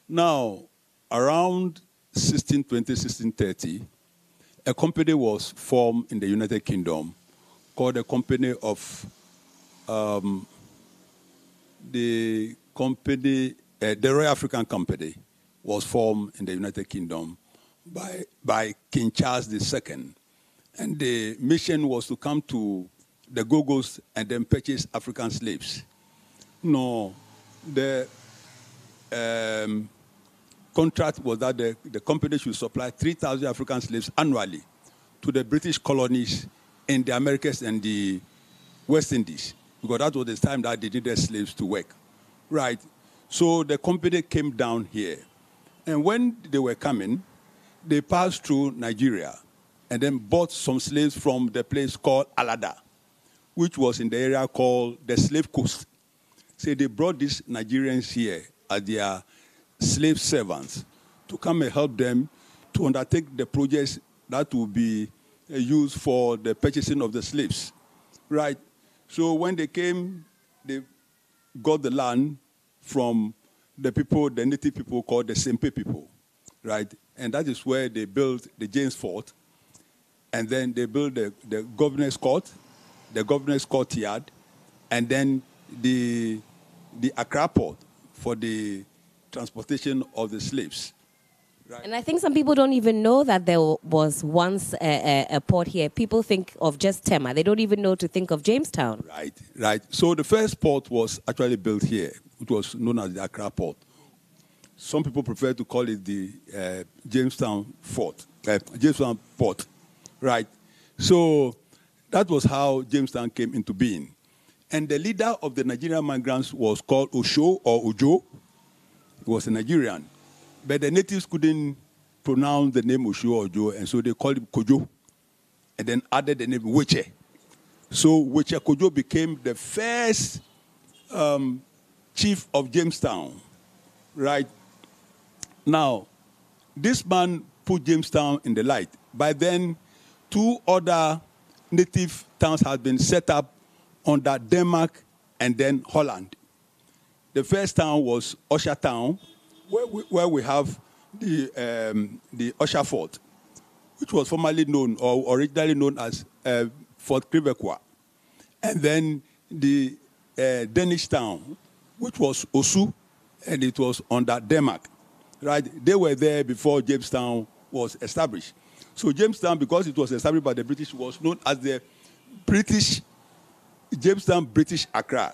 Now, around 1620, 1630, a company was formed in the United Kingdom called the Company of the Royal African Company was formed in the United Kingdom by King Charles II. And the mission was to come to the Gogos and then purchase African slaves. No, the contract was that the company should supply 3,000 African slaves annually to the British colonies in the Americas and the West Indies, because that was the time that they needed slaves to work. Right. So the company came down here. And when they were coming, they passed through Nigeria and then bought some slaves from the place called Alada, which was in the area called the Slave Coast. So they brought these Nigerians here as their slave servants to come and help them to undertake the projects that will be used for the purchasing of the slaves. Right. So when they came, they got the land from the people, the native people called the Sempe people, right? And that is where they built the James Fort, and then they built the governor's court, the governor's courtyard, and then the Accra port for the transportation of the slaves. Right. And I think some people don't even know that there was once a port here. People think of just Tema. They don't even know to think of Jamestown. Right, right. So the first port was actually built here. It was known as the Accra port. Some people prefer to call it the Jamestown Fort, Jamestown port. Right. So that was how Jamestown came into being. And the leader of the Nigerian migrants was called Osho or Ojo. He was a Nigerian. But the natives couldn't pronounce the name Osho or Ojo, and so they called him Kojo, and then added the name Weche. So Weche Kojo became the first chief of Jamestown, right? Now, this man put Jamestown in the light. By then, 2 other native towns had been set up under Denmark and then Holland. The first town was Usher Town, where we have the Usher Fort, which was formerly known or originally known as Fort Quebecois. And then the Danish town, which was Osu, and it was under Denmark. Right? They were there before Jamestown was established. So Jamestown, because it was established by the British, was known as the Jamestown British Accra.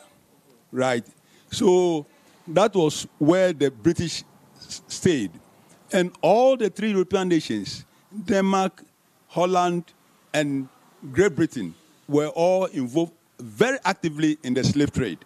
right? So that was where the British stayed. And all the 3 European nations, Denmark, Holland, and Great Britain, were all involved very actively in the slave trade,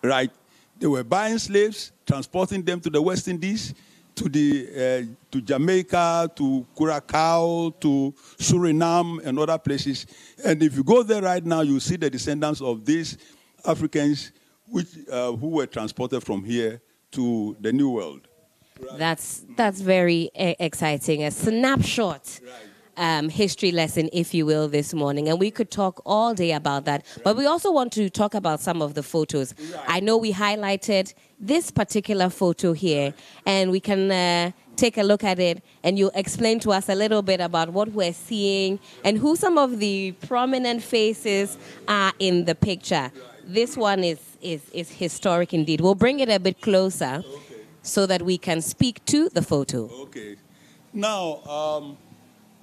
right? They were buying slaves, transporting them to the West Indies, to Jamaica, to Curacao, to Suriname, and other places. And if you go there right now, you see the descendants of these Africans who were transported from here to the New World. Right. That's very exciting. A snapshot. Right. History lesson, if you will, this morning. And we could talk all day about that. Right. But we also want to talk about some of the photos. Right. I know we highlighted this particular photo here, and we can take a look at it, and you'll explain to us a little bit about what we're seeing and who some of the prominent faces are in the picture. Right. This one is historic indeed. We'll bring it a bit closer so that we can speak to the photo. Okay. Now,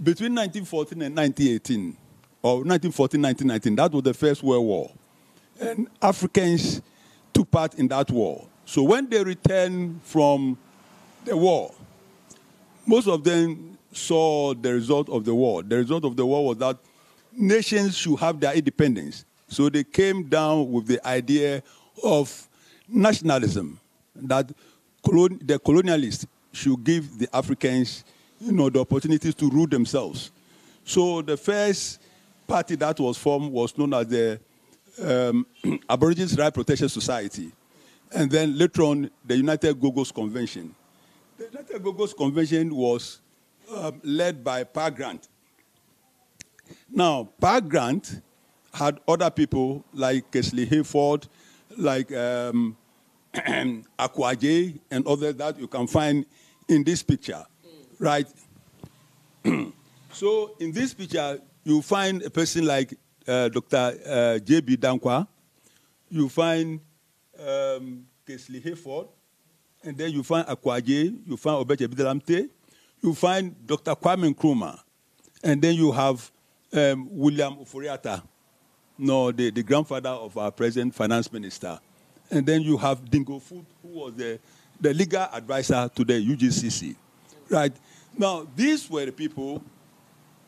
between 1914 and 1918, or 1914-1919, that was the First World War. And Africans took part in that war. So when they returned from the war, most of them saw the result of the war. The result of the war was that nations should have their independence. So they came down with the idea of nationalism, that the colonialists should give the Africans the opportunities to rule themselves. So the first party that was formed was known as the Aborigines Right Protection Society. And then later on, the United Gogos Convention. The United Gogos Convention was led by Pa Grant. Now, Pa Grant had other people like Kesley Hayford, like Akwaje, and others that you can find in this picture. Right. So in this picture, you find a person like Dr. J.B. Dankwa. You find Kesley Hayford. And then you find Akwaje. You find Obeche Bidalamte. You find Dr. Kwame Nkrumah. And then you have William Oforiatta, the grandfather of our present finance minister. And then you have Dingo Foot, who was the legal advisor to the UGCC. Right. Now, these were the people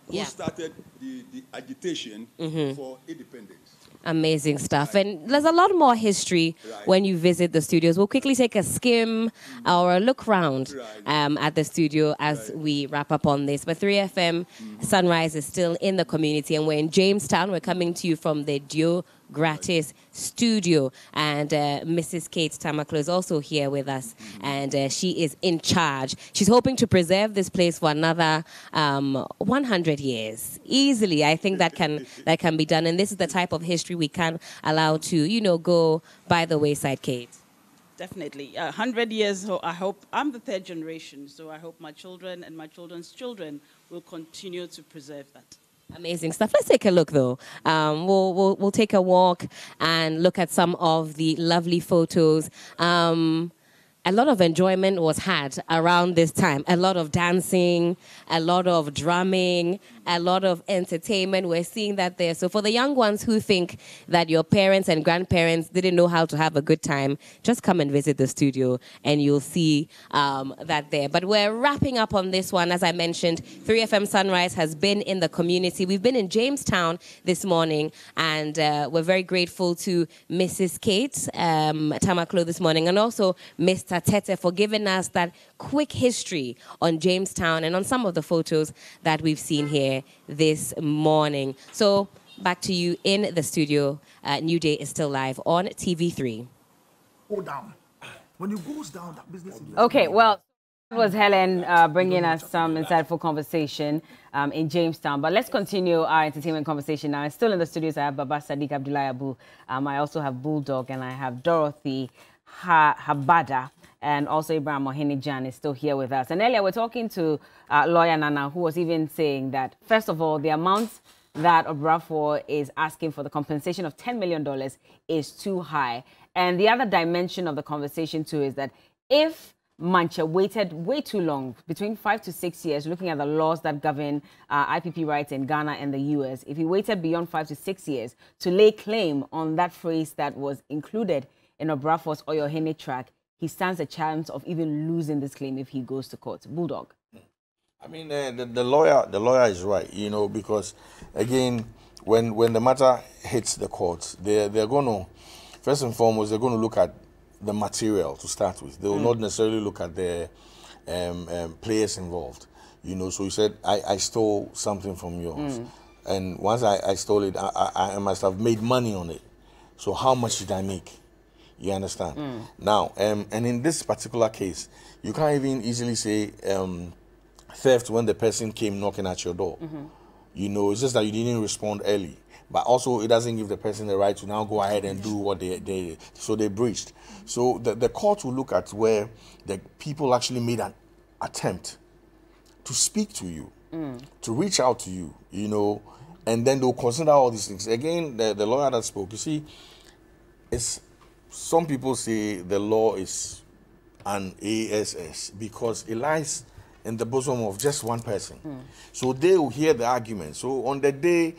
who started the agitation for independence. Amazing stuff. Right. And there's a lot more history when you visit the studios. We'll quickly take a skim or a look round at the studio as we wrap up on this. But 3FM Sunrise is still in the community, and we're in Jamestown. We're coming to you from the Dio Gratis studio, and Mrs. Kate Tamaklo is also here with us, and she is in charge. She's hoping to preserve this place for another 100 years easily. I think that can be done, and this is the type of history we can't allow to go by the wayside, Kate. Definitely. 100 years, so I hope, I'm the 3rd generation, so I hope my children and my children's children will continue to preserve that. Amazing stuff. Let's take a look, though. We'll take a walk and look at some of the lovely photos. A lot of enjoyment was had around this time. A lot of dancing, a lot of drumming, a lot of entertainment. We're seeing that there. So for the young ones who think that your parents and grandparents didn't know how to have a good time, just come and visit the studio and you'll see that there. But we're wrapping up on this one. As I mentioned, 3FM Sunrise has been in the community. We've been in Jamestown this morning, and we're very grateful to Mrs. Kate Tamaklo this morning, and also Mr. Tete for giving us that quick history on Jamestown and on some of the photos that we've seen here this morning. So back to you in the studio. New Day is still live on TV3. Go down. When it goes down, that business is... Okay, well, that was Helen bringing us some insightful conversation in Jamestown. But let's continue our entertainment conversation now. Still in the studios, I have Baba Sadiq Abdullahi Abu. I also have Bulldog, and I have Dorothy Habada. And also Ibrahim Mohini-Jan is still here with us. And earlier we're talking to lawyer Nana, who was even saying that, first of all, the amount that Obrafour is asking for the compensation of $10 million is too high. And the other dimension of the conversation, too, is that if Mantse waited way too long, between 5 to 6 years, looking at the laws that govern IPP rights in Ghana and the US. If he waited beyond 5 to 6 years to lay claim on that phrase that was included in Obrafour's Oyohene track, he stands a chance of even losing this claim if he goes to court. Bulldog. I mean, the lawyer is right, you know, because again, when the matter hits the courts, they're going to, first and foremost, they're going to look at the material to start with. They will not necessarily look at the players involved. You know, so you said, I stole something from yours. And once I stole it, I must have made money on it. So how much did I make? You understand? Now, and in this particular case, you can't even easily say theft when the person came knocking at your door. You know, it's just that you didn't respond early. But also, it doesn't give the person the right to now go ahead and do what they breached. So the court will look at where the people actually made an attempt to speak to you, to reach out to you, you know, and then they'll consider all these things. Again, the lawyer that spoke, you see, some people say the law is an ASS because it lies in the bosom of just one person. So they will hear the argument. So on the day,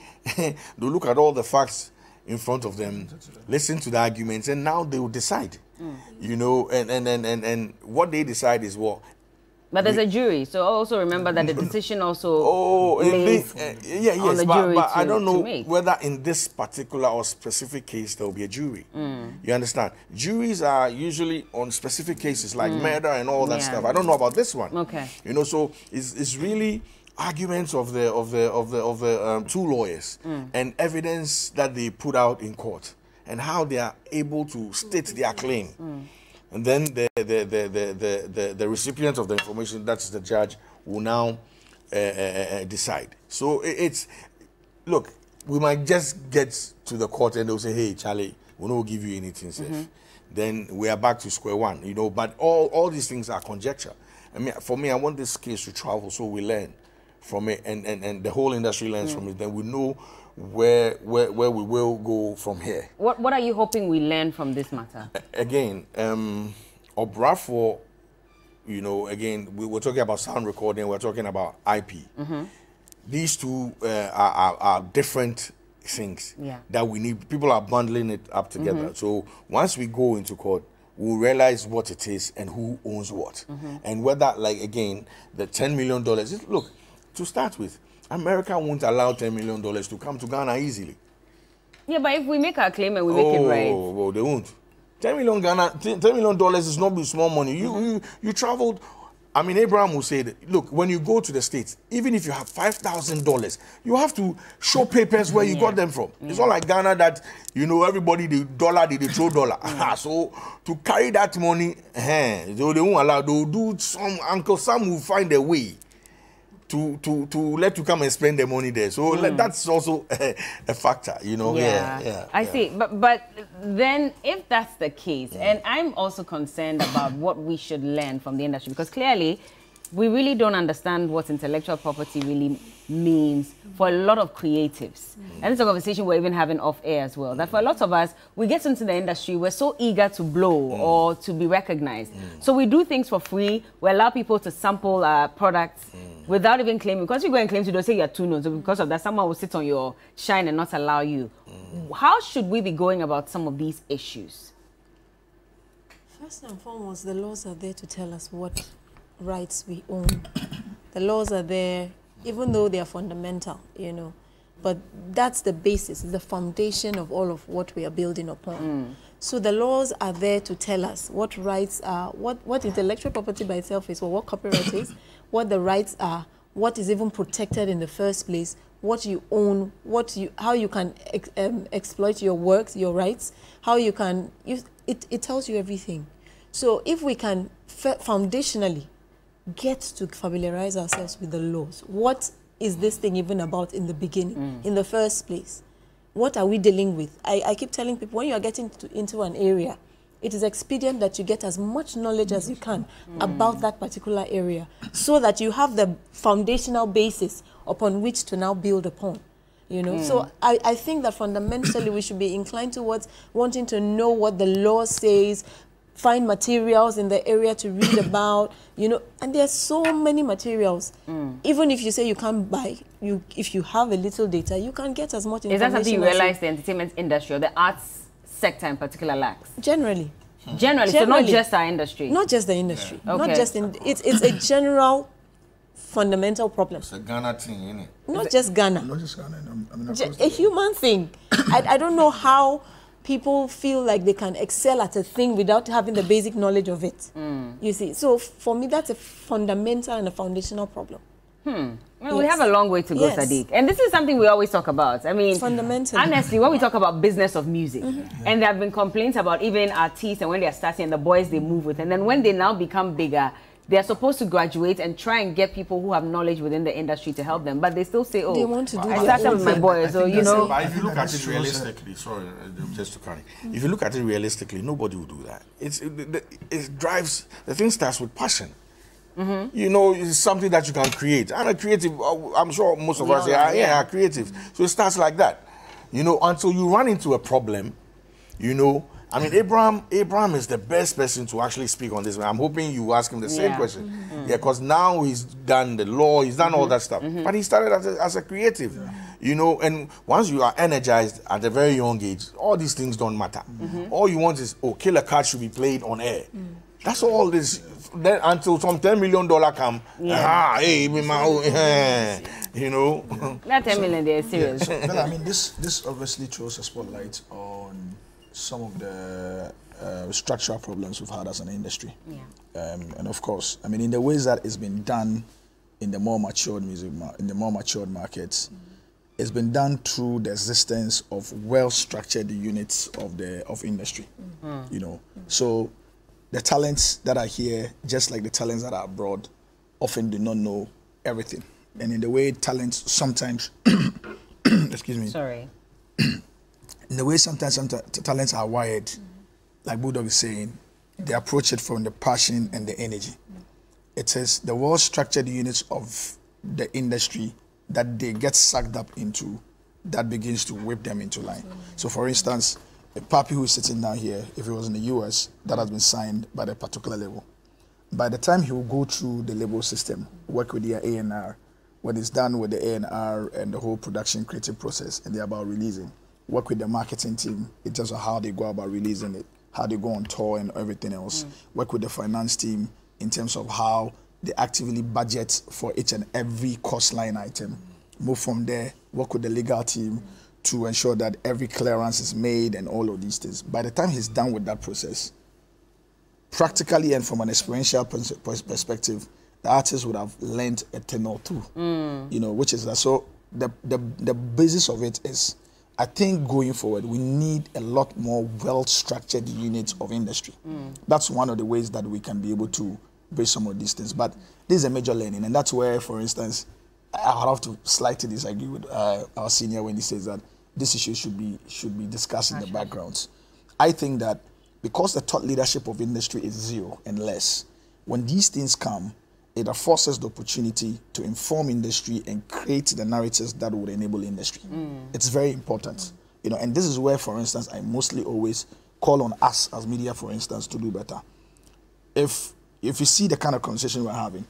they'll look at all the facts in front of them, listen to the arguments, and now they will decide. You know, and what they decide is what. But there's a jury, so also remember that the decision also lays on the jury but I don't know make. whether in this particular or specific case there will be a jury. You understand? Juries are usually on specific cases like murder and all that stuff. I don't know about this one. Okay. You know, so it's really arguments of the two lawyers and evidence that they put out in court and how they are able to state their claim. And then the recipient of the information, that's the judge, will now decide. So look, we might just get to the court and they'll say, hey, Charlie, we don't give you anything safe. Then we are back to square one, you know, but all these things are conjecture. I mean, for me, I want this case to travel so we learn from it and the whole industry learns from it. Then we know where we will go from here. What are you hoping we learn from this matter? Again, Obrafour, you know, again, we were talking about sound recording, we're talking about IP. These two are different things that we need. People are bundling it up together. So once we go into court, we'll realize what it is and who owns what. And whether, like, again, the $10 million, look, to start with, America won't allow $10 million to come to Ghana easily. Yeah, but if we make our claim and we make it right. Oh, well, they won't. $10 million is not small money. You traveled. I mean, Abraham will say that, look, when you go to the States, even if you have $5,000, you have to show papers where you got them from. It's not like Ghana that, you know, everybody, the dollar, they throw dollar. So to carry that money, they won't allow, they'll do Uncle Sam will find a way to let you come and spend the money there. So that's also a factor, you know. I see. But then if that's the case, and I'm also concerned about what we should learn from the industry, because clearly we really don't understand what intellectual property really means for a lot of creatives. And it's a conversation we're even having off air as well. That for a lot of us, we get into the industry, we're so eager to blow or to be recognized. So we do things for free. We allow people to sample our products without even claiming. Because you go and claim to, they'll say you're too known. So because of that, someone will sit on your shine and not allow you. How should we be going about some of these issues? First and foremost, the laws are there to tell us what rights we own. The laws are there, even though they are fundamental, you know. But that's the basis, the foundation of all of what we are building upon. So the laws are there to tell us what rights are, what intellectual property by itself is, or what copyright is, what the rights are, what is even protected in the first place, what you own, how you can exploit your works, your rights, how you can use it tells you everything. So if we can foundationally get to familiarize ourselves with the laws, what is this thing even about in the beginning, in the first place? What are we dealing with? I keep telling people, when you are getting into an area, it is expedient that you get as much knowledge as you can about that particular area, so that you have the foundational basis upon which to now build upon. You know, so I think that fundamentally we should be inclined towards wanting to know what the law says find materials in the area to read about, you know, and there's so many materials. Even if you say you can't buy, if you have a little data, you can get as much information. Is that something you realize the entertainment industry or the arts sector in particular lacks? Generally. Generally, so not just our industry? Not just the industry. Yeah. Okay. Not just in, it's a general fundamental problem. It's a Ghana thing, isn't it? Not just Ghana. Not just Ghana. I mean, A human thing. I don't know how people feel like they can excel at a thing without having the basic knowledge of it. You see, so for me, that's a fundamental and a foundational problem. Well, we have a long way to go, Sadiq. And this is something we always talk about. I mean, fundamentally, honestly, when we talk about business of music, and there have been complaints about even artists and when they're starting and the boys they move with, and then when they now become bigger, they're supposed to graduate and try and get people who have knowledge within the industry to help them. But they still say, oh, they want to do I started with my boys, so you know. But if you look at it realistically, sorry, just to carry. If you look at it realistically, nobody will do that. It drives, the thing starts with passion. You know, it's something that you can create. I'm a creative, I'm sure most of us are creative. So it starts like that. You know, until you run into a problem, you know. I mean, Abraham is the best person to actually speak on this. I'm hoping you ask him the same question. Yeah, because now he's done the law, he's done all that stuff. But he started as a creative, you know, and once you are energized at a very young age, all these things don't matter. All you want is, oh, Killer Cat should be played on air. That's all this. Then until some $10 million come, hey, you know. That 10 million, they're serious. Well, I mean, this obviously throws a spotlight on some of the structural problems we've had as an industry. And of course, I mean, in the ways that it's been done in the more matured markets, it's been done through the existence of well-structured units of industry. You know, so the talents that are here, just like the talents that are abroad, often do not know everything. And in the way talents sometimes, excuse me. Sorry. In the way sometimes talents are wired, like Bulldog is saying, they approach it from the passion and the energy. It is the well-structured units of the industry that they get sucked up into that begins to whip them into line. So for instance, a Papi who is sitting down here, if he was in the US, that has been signed by a particular label. By the time he will go through the label system, work with their A&R, when it's done with the A&R and the whole production creative process, and they're about releasing, work with the marketing team in terms of how they go about releasing it, how they go on tour and everything else, work with the finance team in terms of how they actively budget for each and every cost line item, move from there, work with the legal team, to ensure that every clearance is made and all of these things. By the time he's done with that process, practically and from an experiential perspective, the artist would have learned a thing or two, you know, which is that. So the basis of it is, I think going forward, we need a lot more well-structured units of industry. That's one of the ways that we can be able to bridge some of these things. But this is a major learning, and that's where, for instance, I have to slightly disagree with our senior when he says that this issue should be discussed in the backgrounds. I think that because the thought leadership of industry is zero and less, when these things come, it affords us the opportunity to inform industry and create the narratives that would enable industry. It's very important, you know. And this is where, for instance, I mostly always call on us as media, for instance, to do better. If you see the kind of conversation we're having,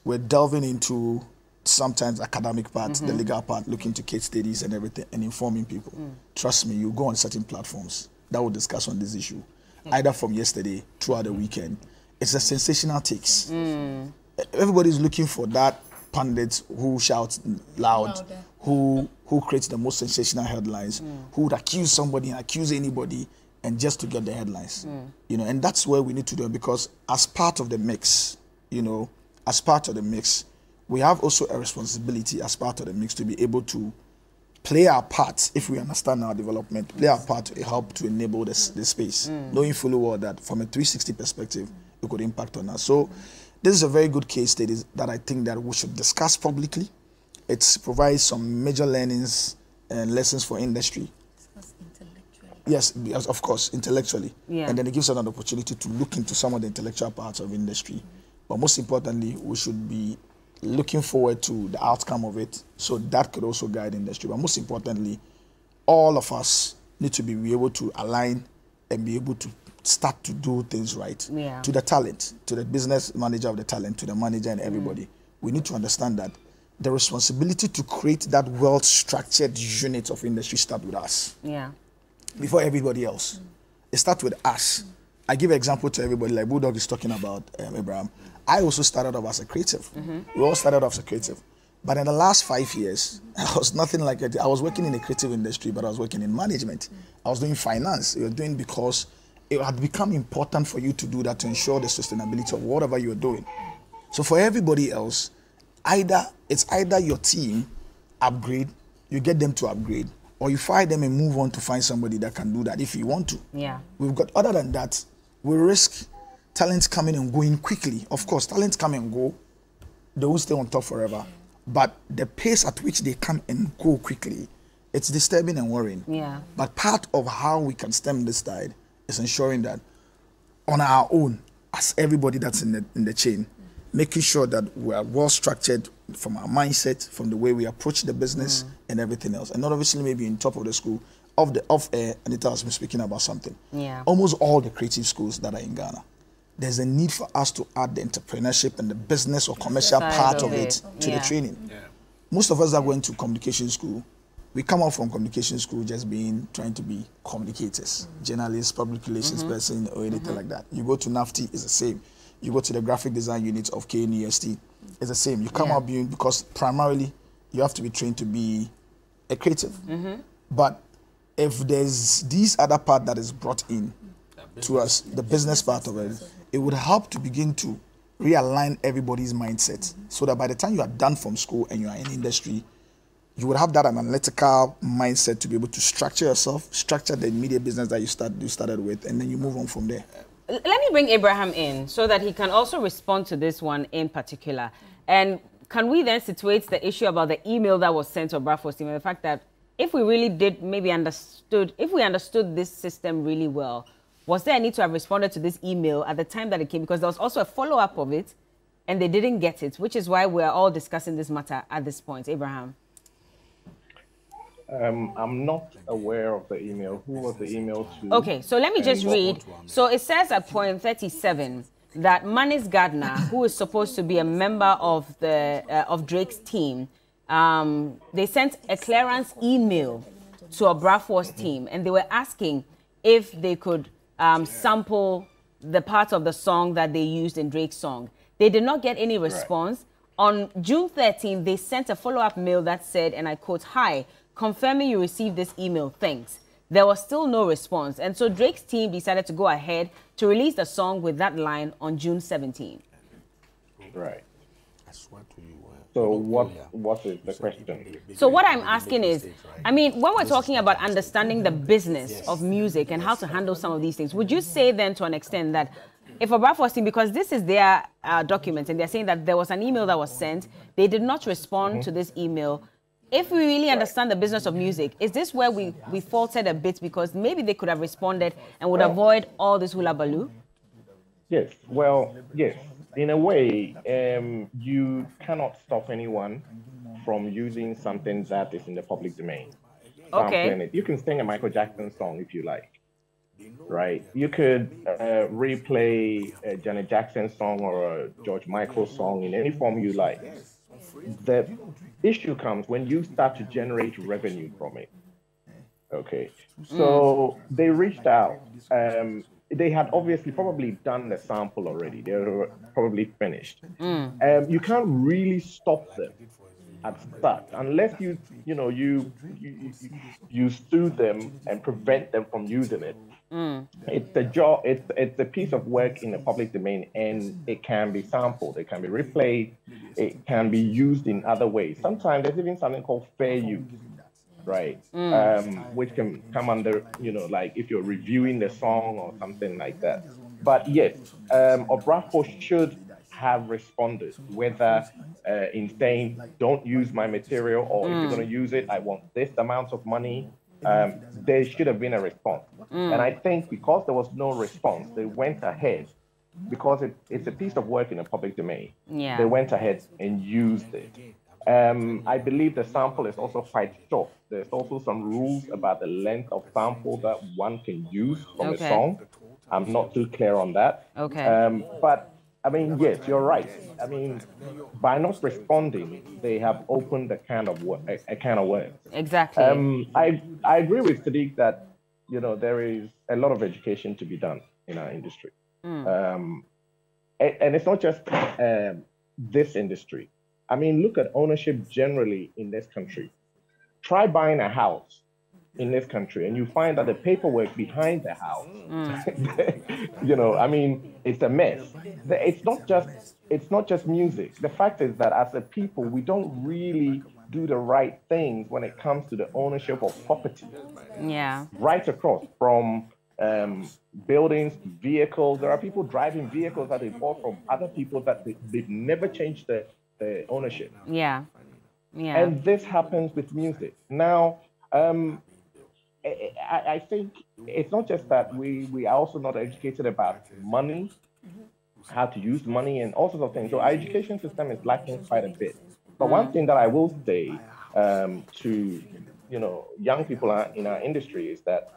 we're delving into sometimes academic part, the legal part, looking to case studies and everything, and informing people. Trust me, you go on certain platforms that will discuss on this issue, either from yesterday, throughout the weekend. It's a sensational takes. Everybody's looking for that pundit who shouts loud, who creates the most sensational headlines, who would accuse somebody and accuse anybody, and just to get the headlines. You know, and that's where we need to do it, because as part of the mix, you know, as part of the mix, we have also a responsibility as part of the mix to be able to play our part, if we understand our development, play our part to help to enable this space, knowing fully well that from a 360 perspective, it could impact on us. So this is a very good case study that I think that we should discuss publicly. It provides some major learnings and lessons for industry. Yes, of course, intellectually. And then it gives us an opportunity to look into some of the intellectual parts of industry. But most importantly, we should be looking forward to the outcome of it, so that could also guide industry. But most importantly, all of us need to be able to align and be able to start to do things right. Yeah. To the talent, to the business manager of the talent, to the manager and everybody, we need to understand that the responsibility to create that well-structured unit of industry starts with us. Yeah. Before everybody else. It starts with us. I give an example to everybody, like Bulldog is talking about, Abraham. I also started off as a creative. We all started off as a creative. But in the last 5 years, I was nothing like it. I was working in the creative industry, but I was working in management. I was doing finance. You were doing because it had become important for you to do that to ensure the sustainability of whatever you're doing. So for everybody else, it's either your team upgrade, you get them to upgrade, or you fire them and move on to find somebody that can do that if you want to. Yeah. We've got, other than that, we risk talents coming and going quickly. Of course, talents come and go. They won't stay on top forever. But the pace at which they come and go quickly, it's disturbing and worrying. Yeah. But part of how we can stem this tide is ensuring that on our own, as everybody that's in the chain, making sure that we are well structured from our mindset, from the way we approach the business and everything else. And not obviously maybe in top of the school, off air, Anita has been speaking about something. Yeah. Almost all the creative schools that are in Ghana, there's a need for us to add the entrepreneurship and the business or commercial part of it to the training. Yeah. Most of us that went to communication school, we come out from communication school just trying to be communicators, journalists, public relations person, or anything like that. You go to NAFTI, it's the same. You go to the graphic design unit of KNUST, it's the same. You come out because primarily you have to be trained to be a creative. But if there's this other part that is brought in to us, the business part of it, it would help to begin to realign everybody's mindset so that by the time you are done from school and you are in industry, you would have that analytical mindset to be able to structure yourself, structure the media business that you started with, and then you move on from there. Let me bring Abraham in so that he can also respond to this one in particular. And can we then situate the issue about the email that was sent to Obrafour's team and the fact that if we really did if we understood this system really well, was there a need to have responded to this email at the time that it came? Because there was also a follow-up of it and they didn't get it, which is why we're all discussing this matter at this point. Abraham. I'm not aware of the email. Who was the email to? Okay, so let me just read. So it says at point 37 that Manis Gardner, who is supposed to be a member of Drake's team, they sent a clearance email to Obrafour's team, and they were asking if they could sample the part of the song that they used in Drake's song. They did not get any response. On June 13th, they sent a follow-up mail that said, and I quote, "Hi, confirming you received this email, thanks." There was still no response. And so Drake's team decided to go ahead to release the song with that line on June 17th. Right. So what is the question? So what I'm asking is, I mean, when we're talking about understanding the business of music and how to handle some of these things, would you say then to an extent that if Obrafour's team, because this is their document and they're saying that there was an email that was sent, they did not respond to this email. If we really understand the business of music, is this where we faltered a bit because maybe they could have responded and would avoid all this hula baloo? Yes, well, yes. In a way, you cannot stop anyone from using something that is in the public domain. Okay. You can sing a Michael Jackson song if you like, right? You could replay a Janet Jackson song or a George Michael song in any form you like. The issue comes when you start to generate revenue from it. Okay, so they reached out. They had obviously probably done the sample already. They were probably finished. You can't really stop them at start unless you sue them and prevent them from using it. It's a job. It's a piece of work in the public domain, and it can be sampled. It can be replayed. It can be used in other ways. Sometimes there's even something called fair use, right? Which can come under, like if you're reviewing the song or something like that. But yes, Obrafour should have responded, whether in saying, don't use my material, or if you're going to use it, I want this amount of money. There should have been a response. And I think because there was no response, they went ahead, because it's a piece of work in the public domain. They went ahead and used it. I believe the sample is also quite short. There's also some rules about the length of sample that one can use from a song. I'm not too clear on that. Okay. But I mean, yes, you're right. I mean, by not responding, they have opened a can of worms. Exactly. I agree with Sadiq that there is a lot of education to be done in our industry, and it's not just this industry. I mean, look at ownership generally in this country. Try buying a house in this country, and you find that the paperwork behind the house, I mean, it's a mess. It's not just music. The fact is that as a people, we don't really do the right things when it comes to the ownership of property. Yeah. Right across from buildings, vehicles. There are people driving vehicles that they bought from other people that they've never changed the ownership. Yeah. Yeah. And this happens with music. Now, I think it's not just that we are also not educated about money, how to use money, and all sorts of things. So our education system is lacking quite a bit. But one thing that I will say to young people in our industry is that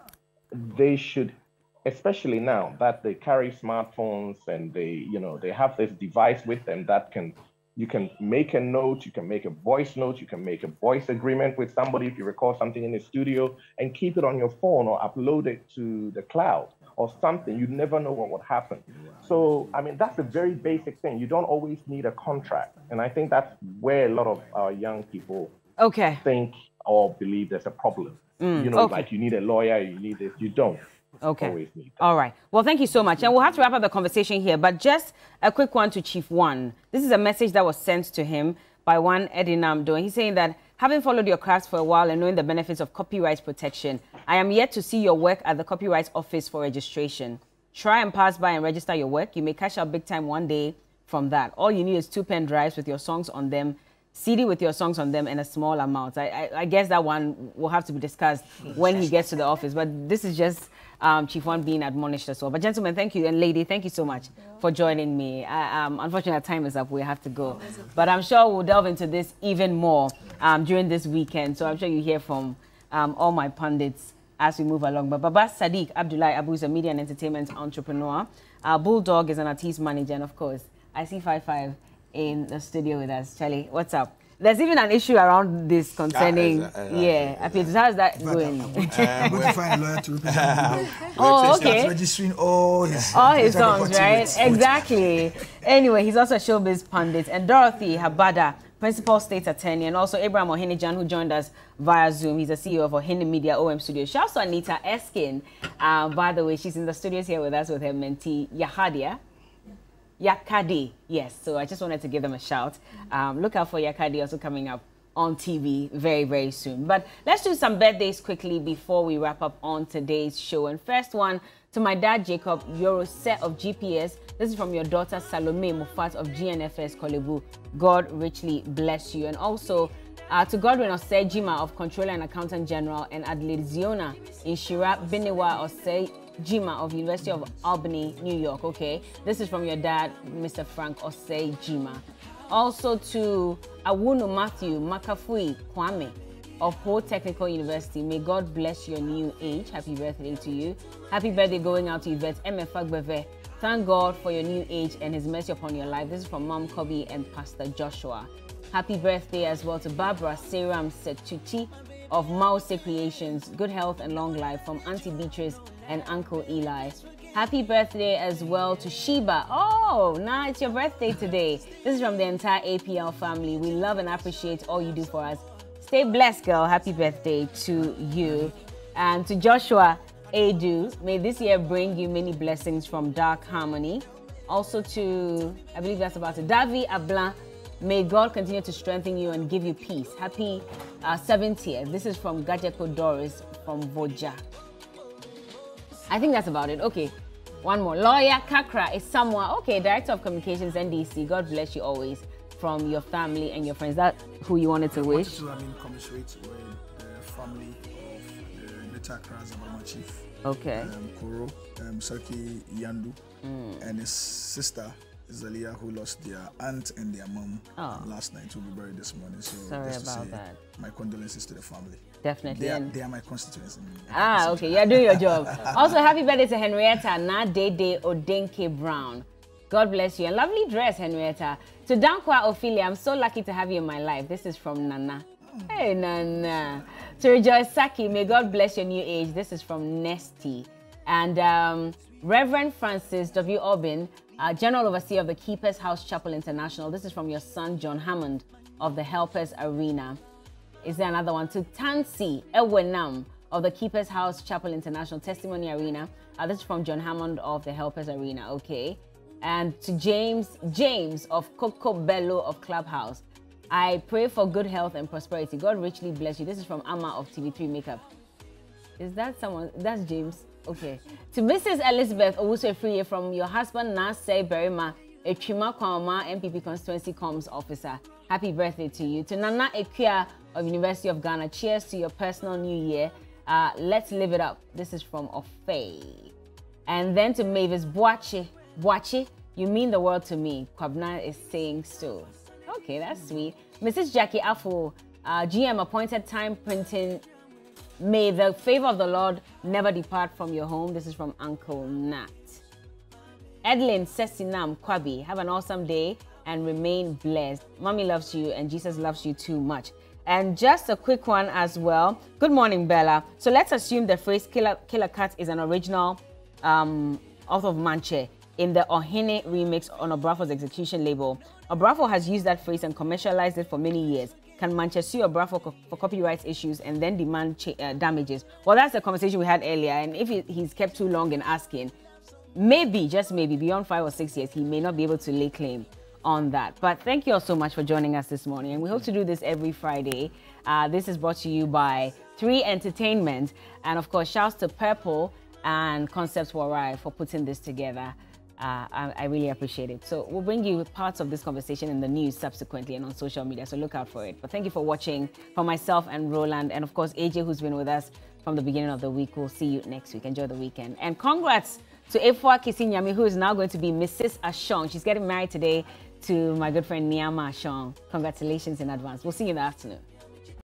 they should, especially now that they carry smartphones and they have this device with them that you can make a note, you can make a voice note, you can make a voice agreement with somebody if you record something in the studio and keep it on your phone or upload it to the cloud or something. You never know what would happen. So, I mean, that's a very basic thing. You don't always need a contract. And I think that's where a lot of our young people think or believe there's a problem. Like you need a lawyer, you need this, you don't. Okay. All right. Well, thank you so much. And we'll have to wrap up the conversation here, but just a quick one to Chief One. This is a message that was sent to him by one Eddie Namdo. And he's saying that, having followed your craft for a while and knowing the benefits of copyright protection, I am yet to see your work at the Copyright Office for registration. Try and pass by and register your work. You may cash out big time one day from that. All you need is 2 pen drives with your songs on them, CD with your songs on them, and a small amount. I guess that one will have to be discussed when he gets to the office. But this is just Chief One being admonished as well. But gentlemen, thank you. And lady, thank you so much for joining me. Unfortunately, time is up. We have to go. But I'm sure we'll delve into this even more during this weekend. So I'm sure you hear from all my pundits as we move along. But Baba Sadiq Abdullahi Abu is a media and entertainment entrepreneur. Bulldog is an artist manager. And of course, I see 55 in the studio with us. Charlie, what's up? There's even an issue around this concerning, appeals. How's that going? I'm going to find a lawyer to represent me. Oh, okay. Registering all his songs, right? Exactly. Anyway, he's also a showbiz pundit. And Dorothy Habada, Principal State Attorney, and also Abraham Ohinijan, who joined us via Zoom. He's the CEO of Ohini Media OM Studios. Shouts to Anita Eskin. By the way, she's in the studios here with us with her mentee, Yakadi, yes. So I just wanted to give them a shout. Look out for Yakadi also coming up on TV very, very soon. But let's do some birthdays quickly before we wrap up on today's show. And first one, to my dad, Jacob Yorose of GPS. This is from your daughter, Salome Mufat of GNFS Kolebu. God richly bless you. And also to Godwin Osei-Jima of Controller and Accountant General, and Adelaide Ziona Inshira Binewa Osei-Jima of University of Albany, New York. Okay, this is from your dad, Mr. Frank Osei-Jima. Also to Awunu Matthew Makafui Kwame of Ho Technical University. May God bless your new age. Happy birthday to you. Happy birthday going out to Yvette Emefagbeve. Thank God for your new age and his mercy upon your life. This is from Mom Kobe and Pastor Joshua. Happy birthday as well to Barbara Seram Setuchi of Mause Creations. Good health and long life from Auntie Beatrice and Uncle Eli. Happy birthday as well to Sheba. Oh, now it's your birthday today. This is from the entire APL family. We love and appreciate all you do for us. Stay blessed, girl. Happy birthday to you. And to Joshua Edu, may this year bring you many blessings from Dark Harmony. Also to, I believe that's about it, Davi Ablan. May God continue to strengthen you and give you peace. Happy 70th. This is from Gajeko Doris from Voja. I think that's about it. Okay, one more. Lawyer Kakra is someone. Okay, Director of Communications, NDC. God bless you always from your family and your friends. That's who you wanted to wish? I wanted to commiserate with the family of the Kakras and my chief. Okay. Koro, Sarki Yandu, and his sister, Zalia, who lost their aunt and their mom last night, will be buried this morning. So sorry about that. My condolences to the family. Definitely. They are my constituents. Okay, you're doing your job. Also, happy birthday to Henrietta Na Dede Odenke Brown. God bless you. And lovely dress, Henrietta. To Dankwa Ophelia, I'm so lucky to have you in my life. This is from Nana. Hey, Nana. To Rejoice Saki, may God bless your new age. This is from Nesty. And Reverend Francis W. Obin, General Overseer of the Keepers House Chapel International. This is from your son, John Hammond of the Helpers Arena. Is there another one? To Tansi Ewenam of the Keepers House Chapel International Testimony Arena. This is from John Hammond of the Helpers Arena. Okay. And to James of Coco Bello of Clubhouse. I pray for good health and prosperity. God richly bless you. This is from Amma of TV3 Makeup. Is that someone? That's James. Okay. To Mrs. Elizabeth Owusu-Efriye from your husband, Nase Berima, Echima Kwama, MPP Constituency Comms Officer. Happy birthday to you. To Nana Ekia of University of Ghana. Cheers to your personal new year. Let's live it up. This is from Ofei. And then to Mavis Boache, you mean the world to me. Kwabna is saying so. Okay, that's sweet. Mrs. Jackie Afo, GM appointed time printing. May the favor of the Lord never depart from your home. This is from Uncle Nat. Edlin Sesinam Kwabi, have an awesome day and remain blessed. Mommy loves you and Jesus loves you too much. And just a quick one as well. Good morning, Bella. So let's assume the phrase Killer Cut is an original author of Mantse in the Ohene remix on Obrafour's execution label. Obrafour has used that phrase and commercialized it for many years. Can Mantse sue Obrafour for copyright issues and then demand damages? Well, that's the conversation we had earlier. And if he's kept too long in asking, maybe, just maybe, beyond 5 or 6 years, he may not be able to lay claim on that. But thank you all so much for joining us this morning. And we hope to do this every Friday. This is brought to you by 3 Entertainment. And of course, shouts to Purple and Concepts Warai for putting this together. I really appreciate it. So we'll bring you parts of this conversation in the news subsequently and on social media, so look out for it. But thank you for watching. For myself and Roland, and of course AJ, who's been with us from the beginning of the week. We'll see you next week. Enjoy the weekend. And congrats to Efua Kisinyami, who is now going to be Mrs. Ashong. She's getting married today to my good friend Niama Ashong. Congratulations in advance. We'll see you in the afternoon.